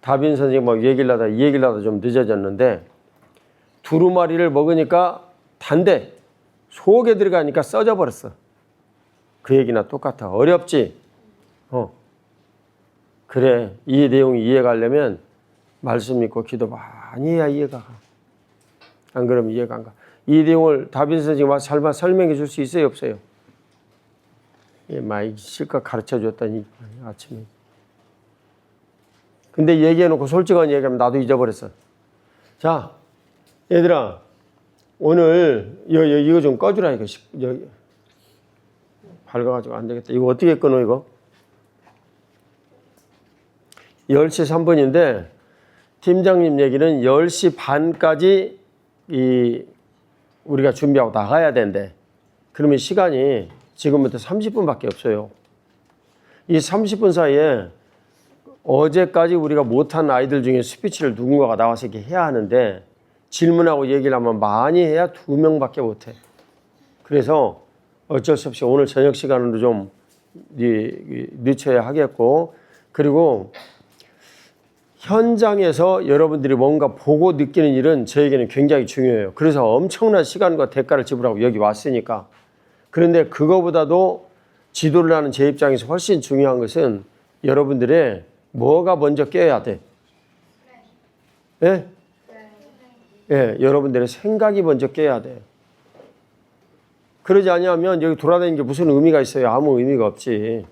다빈 선생님하고 얘기를 하다 좀 늦어졌는데 두루마리를 먹으니까 단데 속에 들어가니까 써져 버렸어. 그 얘기나 똑같아. 어렵지? 그래. 이 내용이 이해가 가려면 말씀 읽고 기도 많이 해야 이해가 가. 안 그러면 이해가 안 가. 이 내용을 다빈 선생님이 와서 잘 설명해 줄 수 있어요? 없어요? 예, 많이 실컷 가르쳐 줬더니 아침에. 근데 얘기해놓고 솔직한 얘기하면 나도 잊어버렸어. 자, 얘들아, 오늘 이거 좀 꺼주라. 이거 여기 밝아가지고 안 되겠다. 이거 어떻게 끊어 이거? 10시 3분인데 팀장님 얘기는 10시 반까지 우리가 준비하고 나가야 된대. 그러면 시간이 지금부터 30분밖에 없어요. 이 30분 사이에 어제까지 우리가 못한 아이들 중에 스피치를 누군가가 나와서 이렇게 해야 하는데 질문하고 얘기를 하면 많이 해야 2명밖에 못해. 그래서 어쩔 수 없이 오늘 저녁 시간으로 좀 늦춰야 하겠고, 그리고 현장에서 여러분들이 뭔가 보고 느끼는 일은 저에게는 굉장히 중요해요. 그래서 엄청난 시간과 대가를 지불하고 여기 왔으니까. 그런데 그거보다도 지도를 하는 제 입장에서 훨씬 중요한 것은 여러분들의 뭐가 먼저 깨야 돼? 예? 예, 여러분들의 생각이 먼저 깨야 돼. 그러지 않으면 여기 돌아다니는 게 무슨 의미가 있어요? 아무 의미가 없지.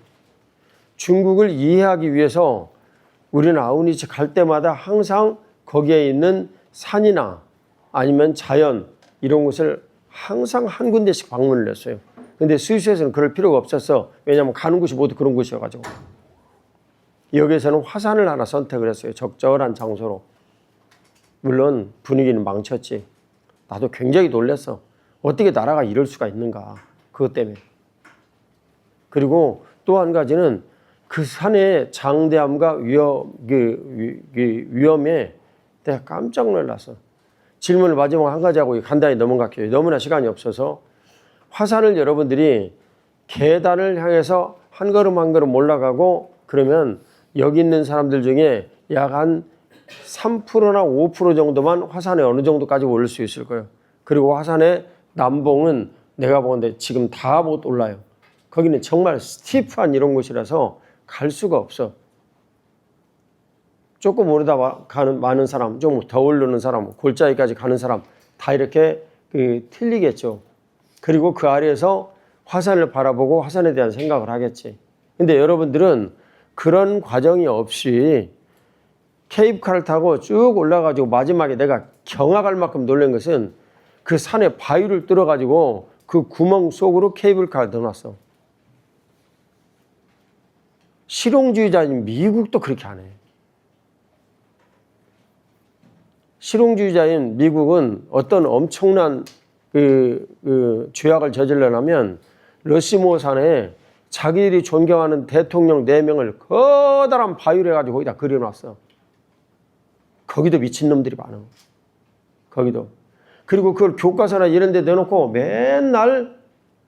중국을 이해하기 위해서 우리는 아우니치 갈 때마다 항상 거기에 있는 산이나 아니면 자연 이런 곳을 항상 한 군데씩 방문을 했어요. 근데 스위스에서는 그럴 필요가 없었어. 왜냐하면 가는 곳이 모두 그런 곳이어가지고. 여기에서는 화산을 하나 선택을 했어요. 적절한 장소로. 물론 분위기는 망쳤지. 나도 굉장히 놀랐어. 어떻게 나라가 이럴 수가 있는가. 그것 때문에. 그리고 또 한 가지는 그 산의 장대함과 위험에 내가 깜짝 놀랐어. 질문을 마지막 한 가지 하고 간단히 넘어갈게요. 너무나 시간이 없어서. 화산을 여러분들이 계단을 향해서 한 걸음 한 걸음 올라가고 그러면 여기 있는 사람들 중에 약 한 3%나 5% 정도만 화산에 어느 정도까지 올릴 수 있을 거예요. 그리고 화산의 남봉은 내가 보는데 지금 다 못 올라요. 거기는 정말 스티프한 이런 곳이라서 갈 수가 없어. 조금 오르다 가는 많은 사람, 좀 더 오르는 사람, 골짜기까지 가는 사람 다 이렇게 틀리겠죠. 그리고 그 아래에서 화산을 바라보고 화산에 대한 생각을 하겠지. 근데 여러분들은 그런 과정이 없이 케이블카를 타고 쭉 올라가지고 마지막에 내가 경악할 만큼 놀란 것은 그 산에 바위를 뚫어가지고 그 구멍 속으로 케이블카를 넣어놨어. 실용주의자인 미국도 그렇게 안 해. 실용주의자인 미국은 어떤 엄청난 죄악을 저질러나면 러시모 산에 자기들이 존경하는 대통령 4명을 커다란 바위를 해가지고 거기다 그려놨어. 거기도 미친놈들이 많아. 거기도. 그리고 그걸 교과서나 이런 데 내놓고 맨날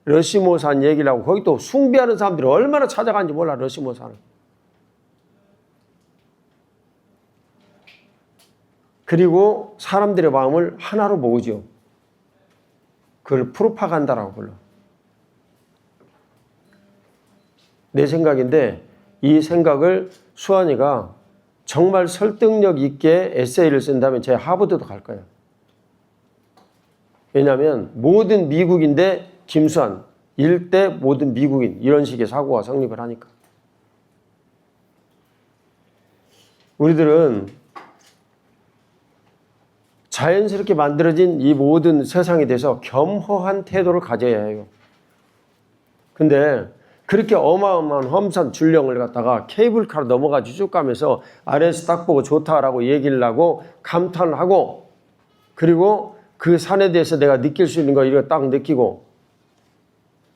러시모산 얘기를 하고 거기 또 숭배하는 사람들이 얼마나 찾아가는지 몰라. 러시모산을. 그리고 사람들의 마음을 하나로 모으죠. 그걸 프로파간다라고 불러. 내 생각인데 이 생각을 수환이가 정말 설득력 있게 에세이를 쓴다면 제 하버드도 갈 거예요. 왜냐하면 모든 미국인데 김수환, 일대 모든 미국인 이런 식의 사고가 성립을 하니까. 우리들은 자연스럽게 만들어진 이 모든 세상에 대해서 겸허한 태도를 가져야 해요. 근데 그렇게 어마어마한 험산 줄령을 갖다가 케이블카로 넘어가지고 쭉 가면서 아래에서 딱 보고 좋다라고 얘기를 하고 감탄을 하고 그리고 그 산에 대해서 내가 느낄 수 있는 거 이거 딱 느끼고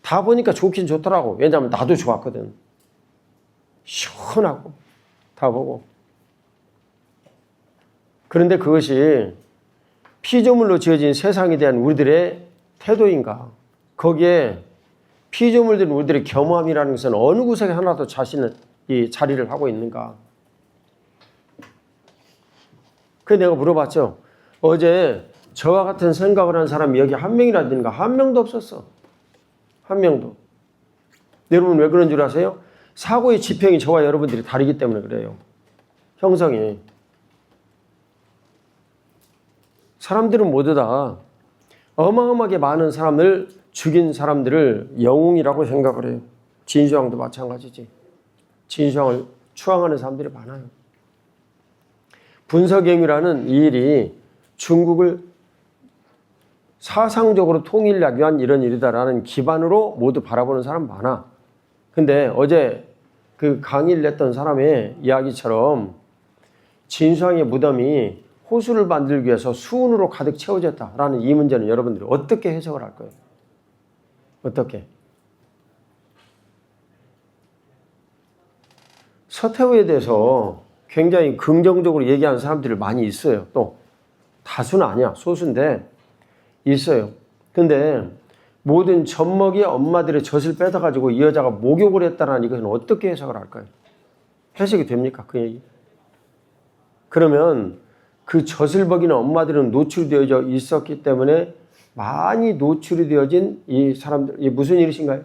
다 보니까 좋긴 좋더라고. 왜냐하면 나도 좋았거든. 시원하고 다 보고. 그런데 그것이 피조물로 지어진 세상에 대한 우리들의 태도인가? 거기에 피조물들은 우리들의 겸허함이라는 것은 어느 구석에 하나도 자신의 이 자리를 하고 있는가? 그래서 내가 물어봤죠. 어제 저와 같은 생각을 한 사람이 여기 한 명이라든가 한 명도 없었어. 한 명도. 여러분 왜 그런 줄 아세요? 사고의 지평이 저와 여러분들이 다르기 때문에 그래요. 형성이. 사람들은 모두 다 어마어마하게 많은 사람을 죽인 사람들을 영웅이라고 생각을 해요. 진시황도 마찬가지지. 진시황을 추앙하는 사람들이 많아요. 분석행위라는 이 일이 중국을 사상적으로 통일하기 위한 이런 일이다라는 기반으로 모두 바라보는 사람 많아. 근데 어제 그 강의를 냈던 사람의 이야기처럼 진시황의 무덤이 호수를 만들기 위해서 수은으로 가득 채워졌다라는 이 문제는 여러분들이 어떻게 해석을 할 거예요? 어떻게? 서태후에 대해서 굉장히 긍정적으로 얘기하는 사람들이 많이 있어요. 또 다수는 아니야. 소수인데 있어요. 근데 모든 젖먹이 엄마들의 젖을 뺏어가지고 이 여자가 목욕을 했다는 이것은 어떻게 해석을 할까요? 해석이 됩니까? 그 얘기? 그러면 그 젖을 먹이는 엄마들은 노출되어져 있었기 때문에 많이 노출이 되어진 이 사람들, 이 무슨 일이신가요?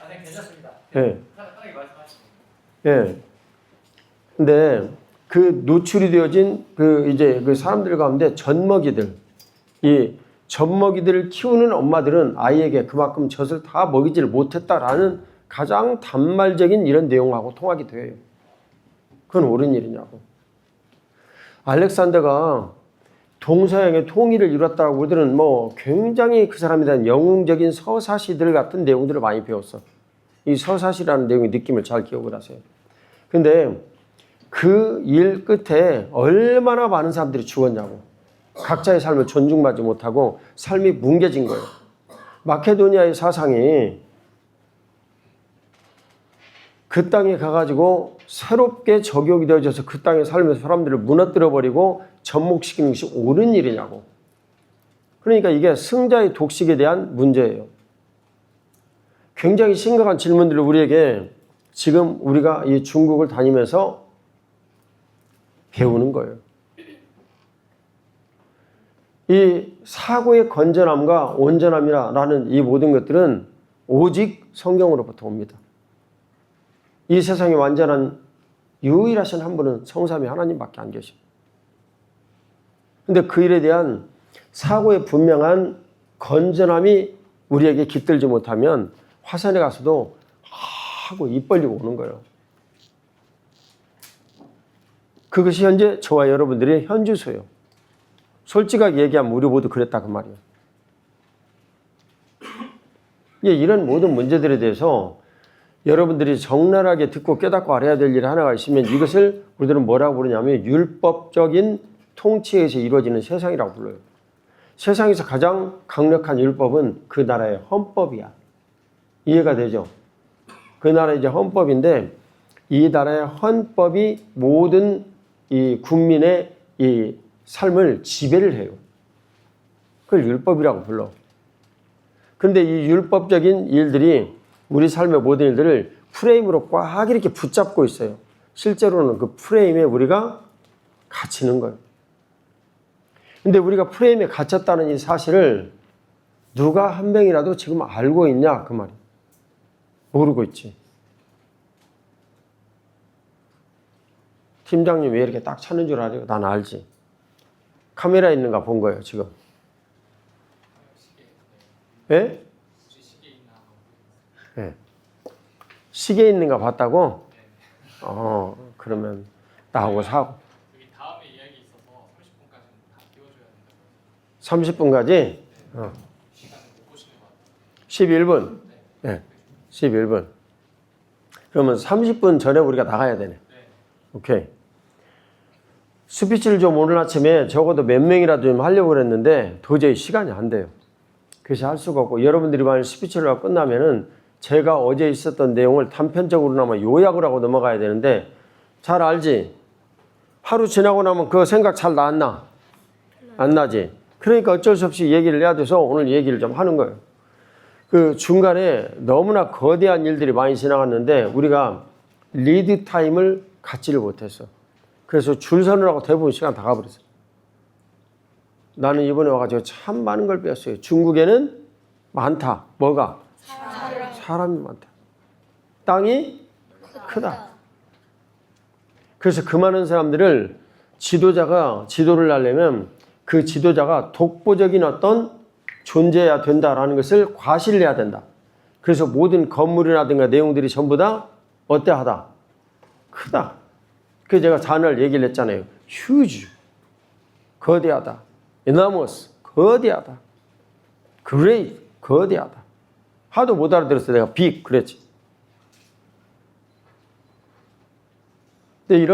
네, 괜찮습니다. 예. 편하게 말씀하시죠. 예. 근데 그 노출이 되어진 그 사람들 가운데 젖먹이들, 이 젖먹이들을 키우는 엄마들은 아이에게 그만큼 젖을 다 먹이지를 못했다라는 가장 단말적인 이런 내용하고 통하게 돼요. 그건 옳은 일이냐고. 알렉산더가 동서양의 통일을 이뤘다고 우리들은 뭐 굉장히 그 사람에 대한 영웅적인 서사시들 같은 내용들을 많이 배웠어. 이 서사시라는 내용의 느낌을 잘 기억을 하세요. 근데 그 일 끝에 얼마나 많은 사람들이 죽었냐고. 각자의 삶을 존중받지 못하고 삶이 뭉개진 거예요. 마케도니아의 사상이 그 땅에 가가지고 새롭게 적용이 되어져서 그 땅에 살면서 사람들을 무너뜨려버리고 접목시키는 것이 옳은 일이냐고. 그러니까 이게 승자의 독식에 대한 문제예요. 굉장히 심각한 질문들을 우리에게 지금 우리가 이 중국을 다니면서 배우는 거예요. 이 사고의 건전함과 온전함이라는 이 모든 것들은 오직 성경으로부터 옵니다. 이 세상에 완전한 유일하신 한 분은 성삼위 하나님밖에 안 계십니다. 그런데 그 일에 대한 사고의 분명한 건전함이 우리에게 깃들지 못하면 화산에 가서도 하고 입 벌리고 오는 거예요. 그것이 현재 저와 여러분들의 현주소예요. 솔직하게 얘기하면 우리 모두 그랬다 그 말이에요. 이런 모든 문제들에 대해서 여러분들이 적나라하게 듣고 깨닫고 알아야 될 일 하나가 있으면 이것을 우리들은 뭐라고 부르냐면 율법적인 통치에 의해서 이루어지는 세상이라고 불러요. 세상에서 가장 강력한 율법은 그 나라의 헌법이야. 이해가 되죠? 그 나라의 이제 헌법인데 이 나라의 헌법이 모든 이 국민의 이 삶을 지배를 해요. 그걸 율법이라고 불러. 근데 이 율법적인 일들이 우리 삶의 모든 일들을 프레임으로 꽉 이렇게 붙잡고 있어요. 실제로는 그 프레임에 우리가 갇히는 거예요. 근데 우리가 프레임에 갇혔다는 이 사실을 누가 한 명이라도 지금 알고 있냐 그 말이에요. 모르고 있지. 팀장님 왜 이렇게 딱 찾는 줄 알아요? 난 알지. 카메라 있는가 본 거예요 지금. 예? 예. 시계 있는가 봤다고? 그러면 나하고 사고. 여기 다음에 이야기 있어서 30분까지는 다 띄워줘야 된다고. 30분까지? 시간을 못 보시는 것 같아요. 11분? 네. 11분. 그러면 30분 전에 우리가 나가야 되네. 오케이. 스피치를 좀 오늘 아침에 적어도 몇 명이라도 좀 하려고 그랬는데 도저히 시간이 안 돼요. 그래서 할 수가 없고, 여러분들이 만약 스피치를 하고 끝나면은 제가 어제 있었던 내용을 단편적으로나마 요약을 하고 넘어가야 되는데, 잘 알지? 하루 지나고 나면 그 생각 잘 나? 안 나지? 그러니까 어쩔 수 없이 얘기를 해야 돼서 오늘 얘기를 좀 하는 거예요. 그 중간에 너무나 거대한 일들이 많이 지나갔는데 우리가 리드 타임을 갖지를 못했어. 그래서 줄 서느라고 대부분 시간 다 가버렸어요. 나는 이번에 와가지고 참 많은 걸 배웠어요. 중국에는 많다. 뭐가? 사람이 많다. 땅이 크다. 그래서 그 많은 사람들을 지도자가 지도를 하려면 그 지도자가 독보적인 어떤 존재해야 된다라는 것을 과시를 해야 된다. 그래서 모든 건물이라든가 내용들이 전부 다 어때하다? 크다. 그래서 제가 단어를 얘기를 했잖아요. huge, 거대하다. enormous, 거대하다. great, 거대하다. 하도 못 알아들었어. 내가 big 그랬지. 근데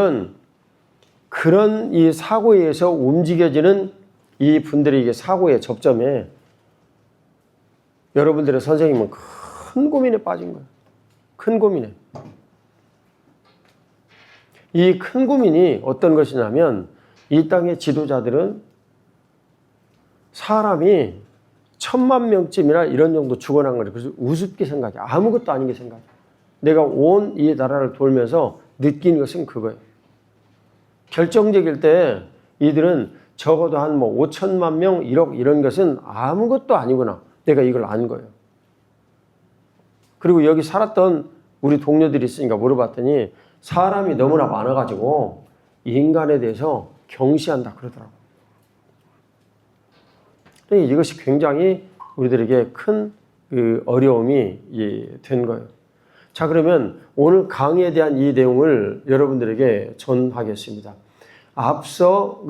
그런 이 사고에 의해서 움직여지는 이 분들이 이게 사고의 접점에 여러분들의 선생님은 큰 고민에 빠진 거예요. 큰 고민에. 이 큰 고민이 어떤 것이냐면 이 땅의 지도자들은 사람이 1000만 명쯤이나 이런 정도 죽어난 거예요. 그래서 우습게 생각해. 아무것도 아닌 게 생각해. 내가 온 이 나라를 돌면서 느끼는 것은 그거예요. 결정적일 때 이들은 적어도 한 5천만 명, 1억 이런 것은 아무것도 아니구나. 내가 이걸 안 거예요. 그리고 여기 살았던 우리 동료들이 있으니까 물어봤더니 사람이 너무나 많아가지고 인간에 대해서 경시한다 그러더라고요. 이것이 굉장히 우리들에게 큰 어려움이 된 거예요. 자, 그러면 오늘 강의에 대한 이 내용을 여러분들에게 전하겠습니다. 앞서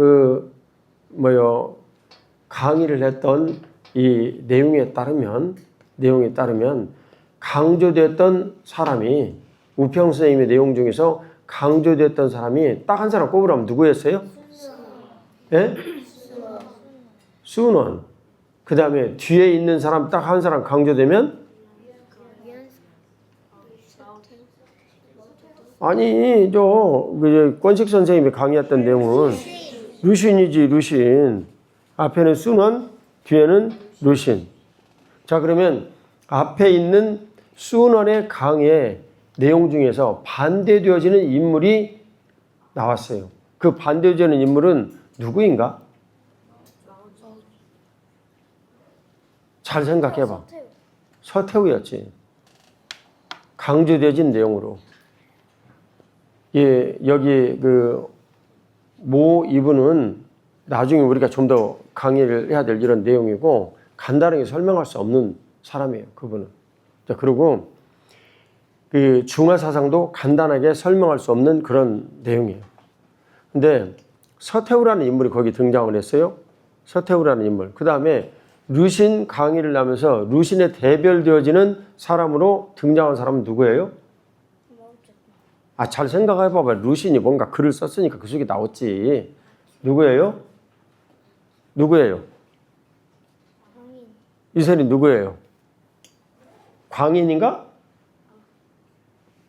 강의를 했던 이 내용에 따르면 강조됐던 사람이 우평 선생님의 내용 중에서 강조됐던 사람이 딱 한 사람 꼽으라면 누구였어요? 예? 수원. 그 다음에 뒤에 있는 사람 딱 한 사람 강조되면? 아니, 권식 선생님이 강의했던 내용은 루신이지, 루신. 앞에는 수원, 뒤에는 루신. 자, 그러면 앞에 있는 수원의 강의 내용 중에서 반대되어지는 인물이 나왔어요. 그 반대되어지는 인물은 누구인가? 잘 생각해봐. 서태후였지. 강조되어진 내용으로. 예, 여기 모 이분은 나중에 우리가 좀 더 강의를 해야 될 이런 내용이고 간단하게 설명할 수 없는 사람이에요. 그분은. 자, 그리고 중화 사상도 간단하게 설명할 수 없는 그런 내용이에요. 근데 서태후라는 인물이 거기 등장을 했어요. 서태후라는 인물. 그 다음에 루신 강의를 하면서 루신에 대별되어지는 사람으로 등장한 사람은 누구예요? 잘 생각해봐봐. 루신이 뭔가 글을 썼으니까 그 속에 나왔지. 누구예요? 이 사람이 누구예요? 광인인가?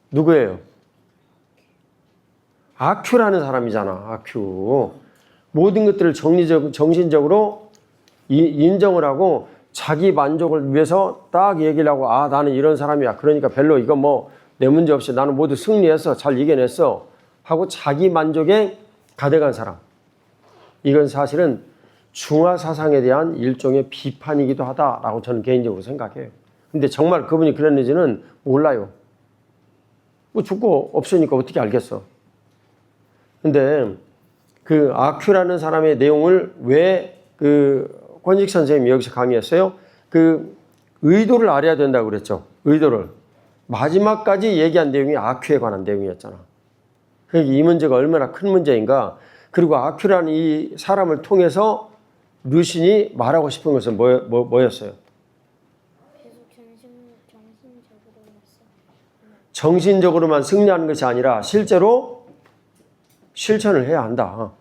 누구예요? 아큐라는 사람이잖아. 아큐. 모든 것들을 정신적으로 인정을 하고 자기 만족을 위해서 딱 얘기를 하고 아 나는 이런 사람이야. 그러니까 별로 이거 뭐 내 문제 없이 나는 모두 승리했어. 잘 이겨냈어. 하고 자기 만족에 가득한 사람. 이건 사실은 중화 사상에 대한 일종의 비판이기도 하다라고 저는 개인적으로 생각해요. 근데 정말 그분이 그랬는지는 몰라요. 뭐 죽고 없으니까 어떻게 알겠어. 근데 그 아큐라는 사람의 내용을 왜 그 권식 선생님이 여기서 강의했어요? 그 의도를 알아야 된다고 그랬죠. 의도를. 마지막까지 얘기한 내용이 아큐에 관한 내용이었잖아. 그러니까 이 문제가 얼마나 큰 문제인가. 그리고 아큐라는 이 사람을 통해서 루신이 말하고 싶은 것은 뭐였어요? 정신적으로만 승리하는 것이 아니라 실제로 실천을 해야 한다.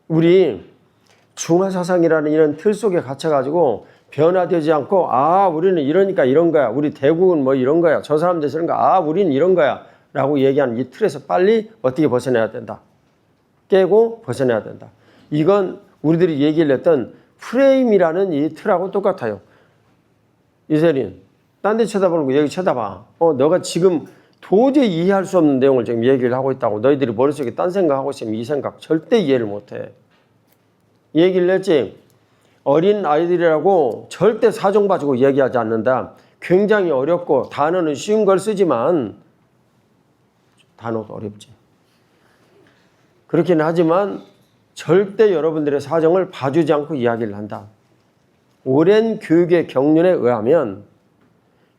우리 중화사상이라는 이런 틀 속에 갇혀가지고 변화되지 않고 아 우리는 이러니까 이런 거야. 우리 대국은 뭐 이런 거야. 저 사람들 이런 거야. 아 우리는 이런 거야. 라고 얘기하는 이 틀에서 빨리 어떻게 벗어내야 된다. 깨고 벗어내야 된다. 이건 우리들이 얘기를 했던 프레임이라는 이 틀하고 똑같아요. 이세린, 딴 데 쳐다보는 거 여기 쳐다봐. 너가 지금 도저히 이해할 수 없는 내용을 지금 얘기를 하고 있다고. 너희들이 머릿속에 딴 생각하고 있으면 이 생각 절대 이해를 못해. 얘기를 했지. 어린 아이들이라고 절대 사정 가지고 얘기하지 않는다. 굉장히 어렵고 단어는 쉬운 걸 쓰지만 단어도 어렵지. 그렇긴 하지만 절대 여러분들의 사정을 봐주지 않고 이야기를 한다. 오랜 교육의 경륜에 의하면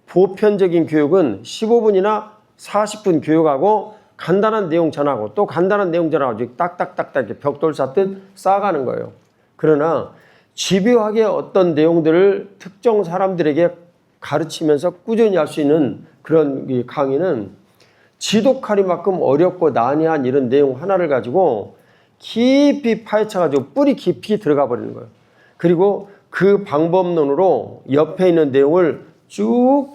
보편적인 교육은 15분이나 40분 교육하고 간단한 내용 전하고 또 간단한 내용 전하고 딱딱딱딱 이렇게 벽돌 쌓듯 쌓아가는 거예요. 그러나 집요하게 어떤 내용들을 특정 사람들에게 가르치면서 꾸준히 할 수 있는 그런 강의는 지독하리만큼 어렵고 난해한 이런 내용 하나를 가지고 깊이 파헤쳐가지고 뿌리 깊이 들어가 버리는 거예요. 그리고 그 방법론으로 옆에 있는 내용을 쭉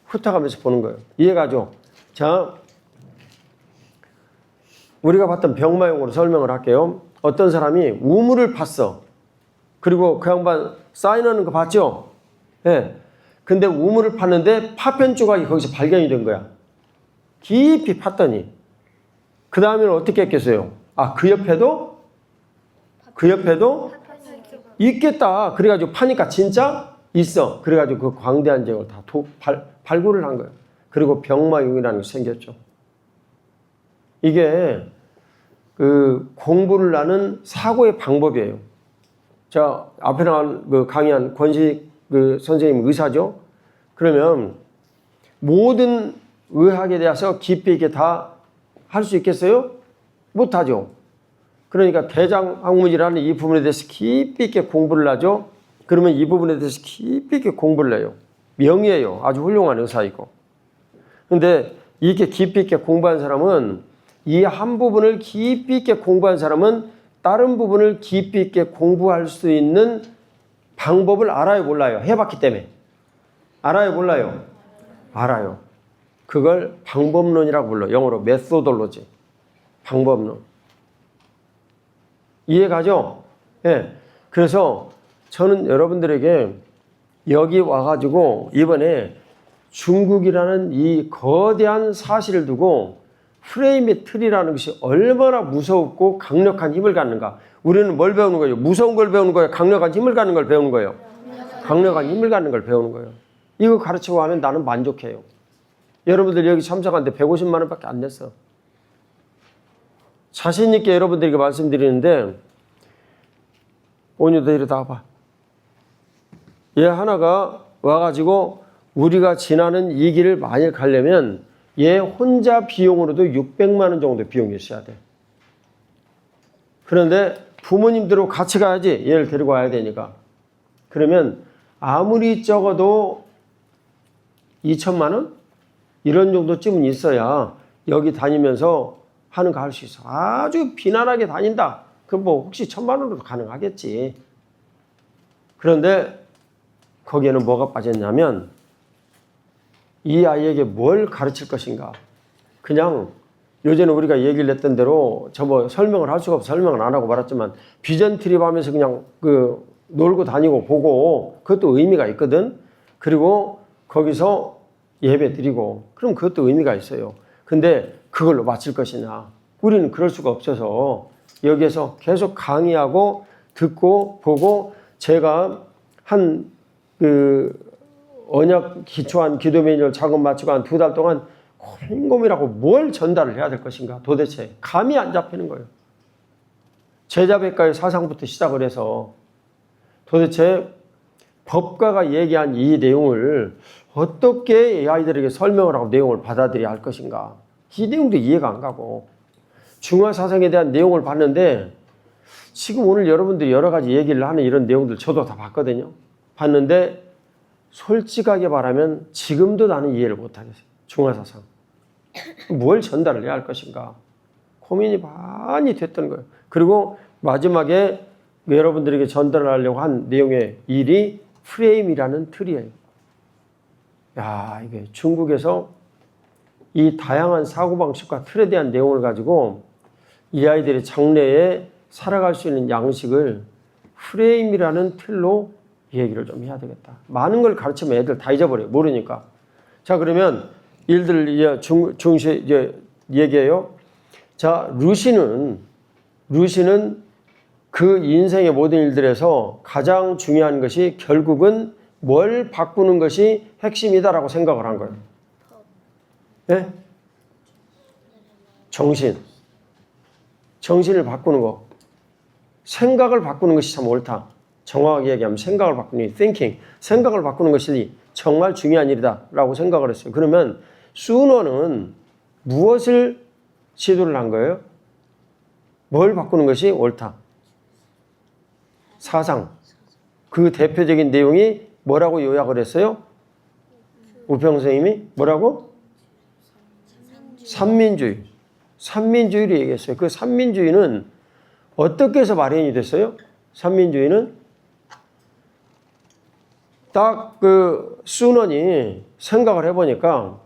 훑어가면서 보는 거예요. 이해가죠? 자, 우리가 봤던 병마용으로 설명을 할게요. 어떤 사람이 우물을 팠어. 그리고 그 양반 사인하는 거 봤죠? 예. 네. 근데 우물을 팠는데 파편 조각이 거기서 발견이 된 거야. 깊이 팠더니. 그 다음에는 어떻게 했겠어요? 아, 그 옆에도 있겠다. 그래가지고 파니까 진짜 있어. 그래가지고 그 광대한 지역을 다 발굴을 한 거예요. 그리고 병마용이라는 게 생겼죠. 이게 그 공부를 하는 사고의 방법이에요. 자, 앞에 나온 그 강의한 권식 그 선생님 의사죠. 그러면 모든 의학에 대해서 깊이 있게 다 할 수 있겠어요? 못하죠. 그러니까 대장학문이라는 이 부분에 대해서 깊이 있게 공부를 하죠. 그러면 이 부분에 대해서 깊이 있게 공부를 해요. 명의예요. 아주 훌륭한 의사이고. 근데 이렇게 깊이 있게 공부한 사람은 이 한 부분을 깊이 있게 공부한 사람은 다른 부분을 깊이 있게 공부할 수 있는 방법을 알아요, 몰라요? 해봤기 때문에. 알아요, 몰라요? 알아요. 그걸 방법론이라고 불러. 영어로 메소돌로지. 방법론. 이해가죠? 예. 네. 그래서 저는 여러분들에게 여기 와가지고 이번에 중국이라는 이 거대한 사실을 두고 프레임의 틀이라는 것이 얼마나 무섭고 강력한 힘을 갖는가. 우리는 뭘 배우는 거예요? 무서운 걸 배우는 거예요? 강력한 힘을 갖는 걸 배우는 거예요? 강력한 힘을 갖는 걸 배우는 거예요. 이거 가르치고 하면 나는 만족해요. 여러분들 여기 참석하는데 150만 원밖에 안 냈어. 자신 있게 여러분들에게 말씀드리는데 오늘도 이리 나와봐. 얘 하나가 와가지고 우리가 지나는 이 길을 만일 가려면 얘 혼자 비용으로도 600만 원 정도 비용이 있어야 돼. 그런데 부모님들하고 같이 가야지. 얘를 데리고 와야 되니까. 그러면 아무리 적어도 2천만 원? 이런 정도쯤은 있어야 여기 다니면서 하는 거 할 수 있어. 아주 비난하게 다닌다. 그럼 뭐 혹시 1,000만 원으로도 가능하겠지. 그런데 거기에는 뭐가 빠졌냐면 이 아이에게 뭘 가르칠 것인가. 그냥 요전에 우리가 얘기를 했던 대로 뭐 설명을 할 수가 없어 설명을 안 하고 말았지만 비전 트립 하면서 그냥 그 놀고 다니고 보고 그것도 의미가 있거든. 그리고 거기서 예배 드리고 그럼 그것도 의미가 있어요. 근데 그걸로 마칠 것이냐. 우리는 그럴 수가 없어서 여기에서 계속 강의하고 듣고 보고 제가 한 언약 기초한 기도 매뉴얼 작업 마치고 한 2달 동안 고민고민하고 뭘 전달을 해야 될 것인가 도대체 감이 안 잡히는 거예요. 제자백과의 사상부터 시작을 해서 도대체 법가가 얘기한 이 내용을 어떻게 이 아이들에게 설명을 하고 내용을 받아들여야 할 것인가. 이 내용도 이해가 안 가고 중화사상에 대한 내용을 봤는데 지금 오늘 여러분들이 여러 가지 얘기를 하는 이런 내용들 저도 다 봤거든요. 봤는데 솔직하게 말하면 지금도 나는 이해를 못하겠어요. 중화사상. 뭘 전달을 해야 할 것인가. 고민이 많이 됐던 거예요. 그리고 마지막에 여러분들에게 전달을 하려고 한 내용의 일이 프레임이라는 틀이에요. 야, 이게 중국에서 이 다양한 사고방식과 틀에 대한 내용을 가지고 이 아이들의 장래에 살아갈 수 있는 양식을 프레임이라는 틀로 얘기를 좀 해야 되겠다. 많은 걸 가르치면 애들 다 잊어버려요. 모르니까. 자, 그러면 일들 이제 중시 이제 얘기해요. 자, 루시는 그 인생의 모든 일들에서 가장 중요한 것이 결국은 뭘 바꾸는 것이 핵심이다라고 생각을 한 거예요. 네? 정신을 바꾸는 거. 생각을 바꾸는 것이 참 옳다. 정확하게 얘기하면 생각을 바꾸는 thinking. 생각을 바꾸는 것이 정말 중요한 일이다라고 생각을 했어요. 그러면 수너는 무엇을 시도를 한 거예요? 뭘 바꾸는 것이 옳다? 사상. 그 대표적인 내용이 뭐라고 요약을 했어요? 우평 선생님이 뭐라고? 삼민주의. 삼민주의를 얘기했어요. 그 삼민주의는 어떻게 해서 마련이 됐어요? 삼민주의는 딱 그 수넌이 생각을 해보니까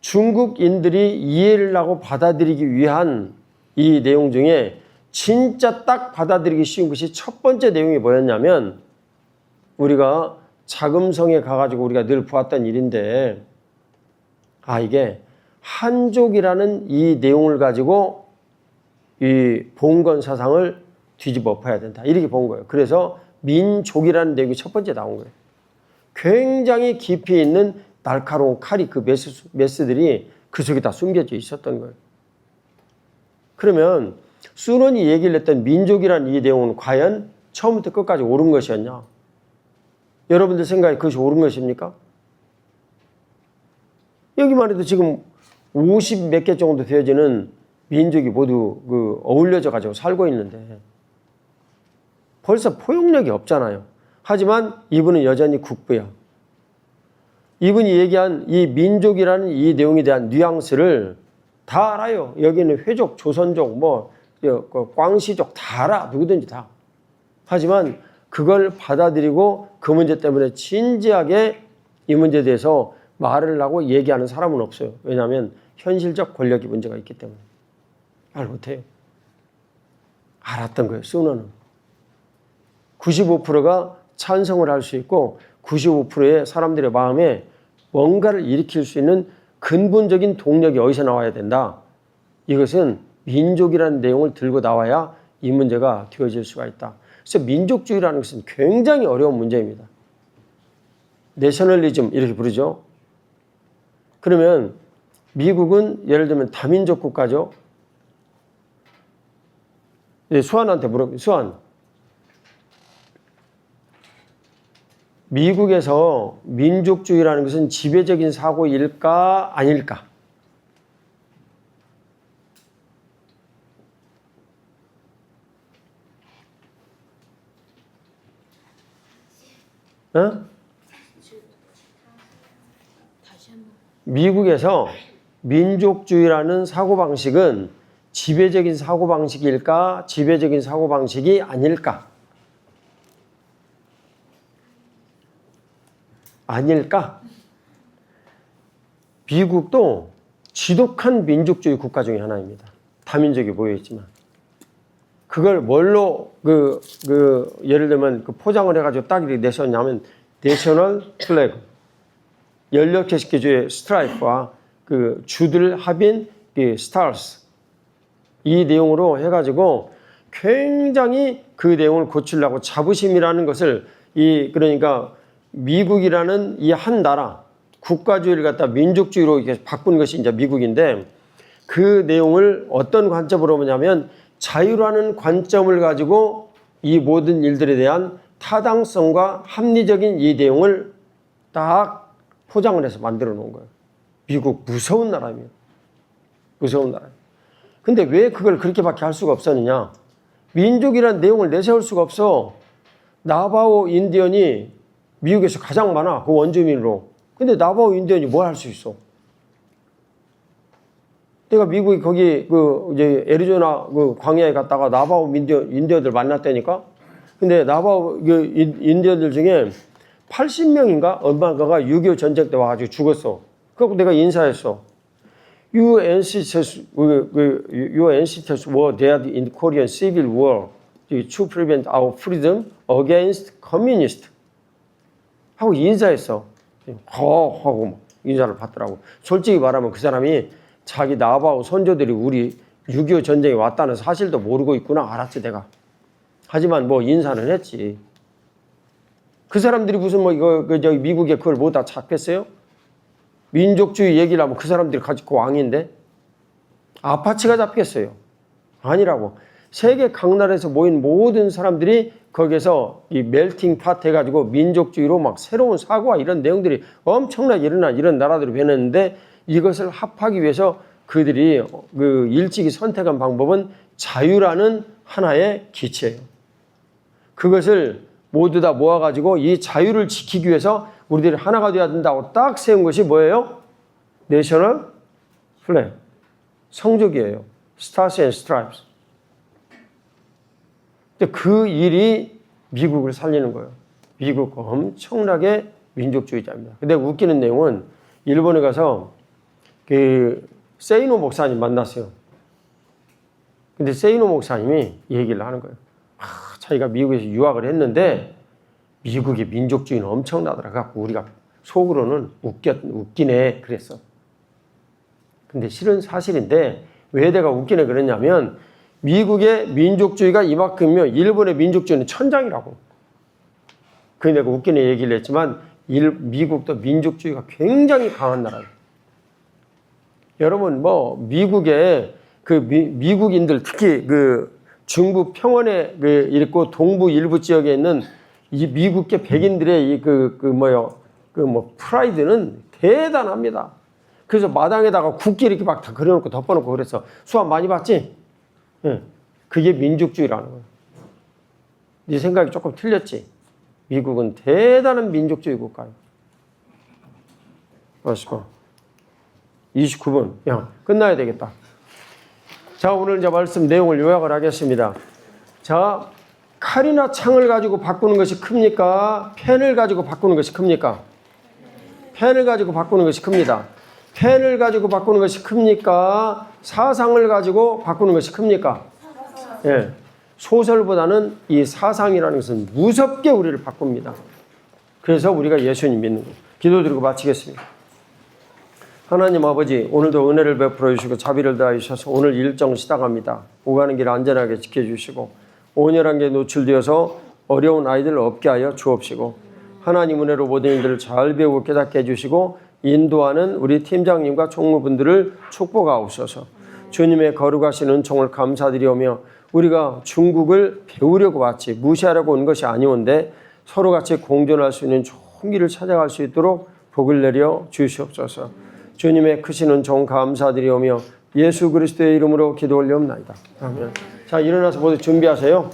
중국인들이 이해를 하고 받아들이기 위한 이 내용 중에 진짜 딱 받아들이기 쉬운 것이 첫 번째 내용이 뭐였냐면 우리가 자금성에 가가지고 우리가 늘 보았던 일인데 이게 한족이라는 이 내용을 가지고 이 봉건 사상을 뒤집어 엎어야 된다. 이렇게 본 거예요. 그래서 민족이라는 내용이 첫 번째 나온 거예요. 굉장히 깊이 있는 날카로운 칼이 그 메스들이 그 속에 다 숨겨져 있었던 거예요. 그러면 수넌이 얘기를 했던 민족이라는 이 내용은 과연 처음부터 끝까지 옳은 것이었냐? 여러분들 생각에 그것이 옳은 것입니까? 여기만 해도 지금 50 몇 개 정도 되어지는 민족이 모두 어울려져 가지고 살고 있는데 벌써 포용력이 없잖아요. 하지만 이분은 여전히 국부야. 이분이 얘기한 이 민족이라는 이 내용에 대한 뉘앙스를 다 알아요. 여기는 회족, 조선족, 광시족 다 알아. 누구든지 다. 하지만 그걸 받아들이고 그 문제 때문에 진지하게 이 문제에 대해서 말을 하고 얘기하는 사람은 없어요. 왜냐하면 현실적 권력의 문제가 있기 때문에. 말 못해요. 알았던 거예요. 수너는. 95%가 찬성을 할 수 있고 95%의 사람들의 마음에 뭔가를 일으킬 수 있는 근본적인 동력이 어디서 나와야 된다. 이것은 민족이라는 내용을 들고 나와야 이 문제가 되어질 수가 있다. 그래서 민족주의라는 것은 굉장히 어려운 문제입니다. 내셔널리즘 이렇게 부르죠. 그러면 미국은 예를 들면 다민족 국가죠. 수환한테 물어볼게요. 수환. 미국에서 민족주의라는 것은 지배적인 사고일까 아닐까? 미국에서 민족주의라는 사고방식은 지배적인 사고방식일까? 지배적인 사고방식이 아닐까? 아닐까? 미국도 지독한 민족주의 국가 중에 하나입니다. 다민족이 모여있지만. 그걸 뭘로 예를 들면 포장을 해가지고 딱 이렇게 내셨냐면 내셔널 플래그, 16개의 스트라이프와 그 주들 합인 스타스, 이 내용으로 해가지고 굉장히 그 내용을 고치려고 자부심이라는 것을 그러니까 미국이라는 이 한 나라 국가주의를 갖다 민족주의로 이렇게 바꾼 것이 이제 미국인데, 그 내용을 어떤 관점으로 보냐면 자유라는 관점을 가지고 이 모든 일들에 대한 타당성과 합리적인 이 내용을 딱 포장을 해서 만들어 놓은 거예요. 미국 무서운 나라입니다. 무서운 나라. 근데 왜 그걸 그렇게밖에 할 수가 없었느냐? 민족이라는 내용을 내세울 수가 없어. 나바오 인디언이 미국에서 가장 많아. 그 원주민으로. 근데 나바오 인디언이 뭘 할 수 있어? 내가 미국이 거기 이제 애리조나 광야에 갔다가 나바오 인디언들 만났다니까? 근데 나바오 인디언들 중에 80명인가? 얼마가가 6.25 전쟁 때 와가지고 죽었어. 그래서 내가 인사했어. Your ancestors were dead in Korean Civil War to prevent our freedom against communists. 하고 인사했어. 하고 막 인사를 받더라고. 솔직히 말하면 그 사람이 자기 나바오 선조들이 우리 6.25 전쟁에 왔다는 사실도 모르고 있구나 알았지 내가. 하지만 뭐 인사는 했지. 그 사람들이 무슨 저기 미국에 그걸 못 다 잡겠어요? 민족주의 얘기를 하면 그 사람들이 가지고 왕인데 아파치가 잡겠어요? 아니라고. 세계 각나라에서 모인 모든 사람들이 거기서 이 멜팅 팟 해가지고 민족주의로 막 새로운 사고와 이런 내용들이 엄청나게 일어난 이런 나라들이 변했는데, 이것을 합하기 위해서 그들이 일찍이 선택한 방법은 자유라는 하나의 기체예요. 그것을 모두 다 모아가지고 이 자유를 지키기 위해서 우리들이 하나가 되어야 된다고 딱 세운 것이 뭐예요? 내셔널 플래그, 성적이에요. 스타스 앤 스트라이프스. 그 일이 미국을 살리는 거예요. 미국 엄청나게 민족주의자입니다. 근데 웃기는 내용은 일본에 가서 세이노 목사님 만났어요. 근데 세이노 목사님이 얘기를 하는 거예요. 자기가 미국에서 유학을 했는데 미국의 민족주의는 엄청나더라. 갖고 우리가 속으로는 웃기네 그랬어. 근데 실은 사실인데 왜 내가 웃기네 그랬냐면 미국의 민족주의가 이만큼이면 일본의 민족주의는 천장이라고. 그래 내가 웃기네 얘기를 했지만 미국도 민족주의가 굉장히 강한 나라예요. 여러분 미국의 미국인들 특히 중부 평원에 있고 동부 일부 지역에 있는 이 미국계 백인들의 프라이드는 대단합니다. 그래서 마당에다가 국기 이렇게 막 다 그려놓고 덮어놓고 그랬어. 수업 많이 봤지? 예. 그게 민족주의라는 거예요. 네 생각이 조금 틀렸지? 미국은 대단한 민족주의 국가예요. 29분. 야, 끝나야 되겠다. 자, 오늘 이제 말씀 내용을 요약을 하겠습니다. 자, 칼이나 창을 가지고 바꾸는 것이 큽니까? 펜을 가지고 바꾸는 것이 큽니까? 펜을 가지고 바꾸는 것이 큽니다. 펜을 가지고 바꾸는 것이 큽니까? 사상을 가지고 바꾸는 것이 큽니까? 예. 소설보다는 이 사상이라는 것은 무섭게 우리를 바꿉니다. 그래서 우리가 예수님 믿는 거예요. 기도드리고 마치겠습니다. 하나님 아버지, 오늘도 은혜를 베풀어 주시고 자비를 다해 주셔서 오늘 일정 시작합니다. 오가는 길 안전하게 지켜주시고 온열한 게 노출되어서 어려운 아이들 없게 하여 주옵시고, 하나님 은혜로 모든 일들을 잘 배우고 깨닫게 해주시고 인도하는 우리 팀장님과 총무분들을 축복하옵소서. 주님의 거룩하신 은총을 감사드리오며 우리가 중국을 배우려고 왔지 무시하려고 온 것이 아니온데 서로 같이 공존할 수 있는 좋은 길을 찾아갈 수 있도록 복을 내려 주시옵소서. 주님의 크신 은총 감사드리오며 예수 그리스도의 이름으로 기도 올려옵나이다. 아멘. 자, 일어나서 모두 준비하세요.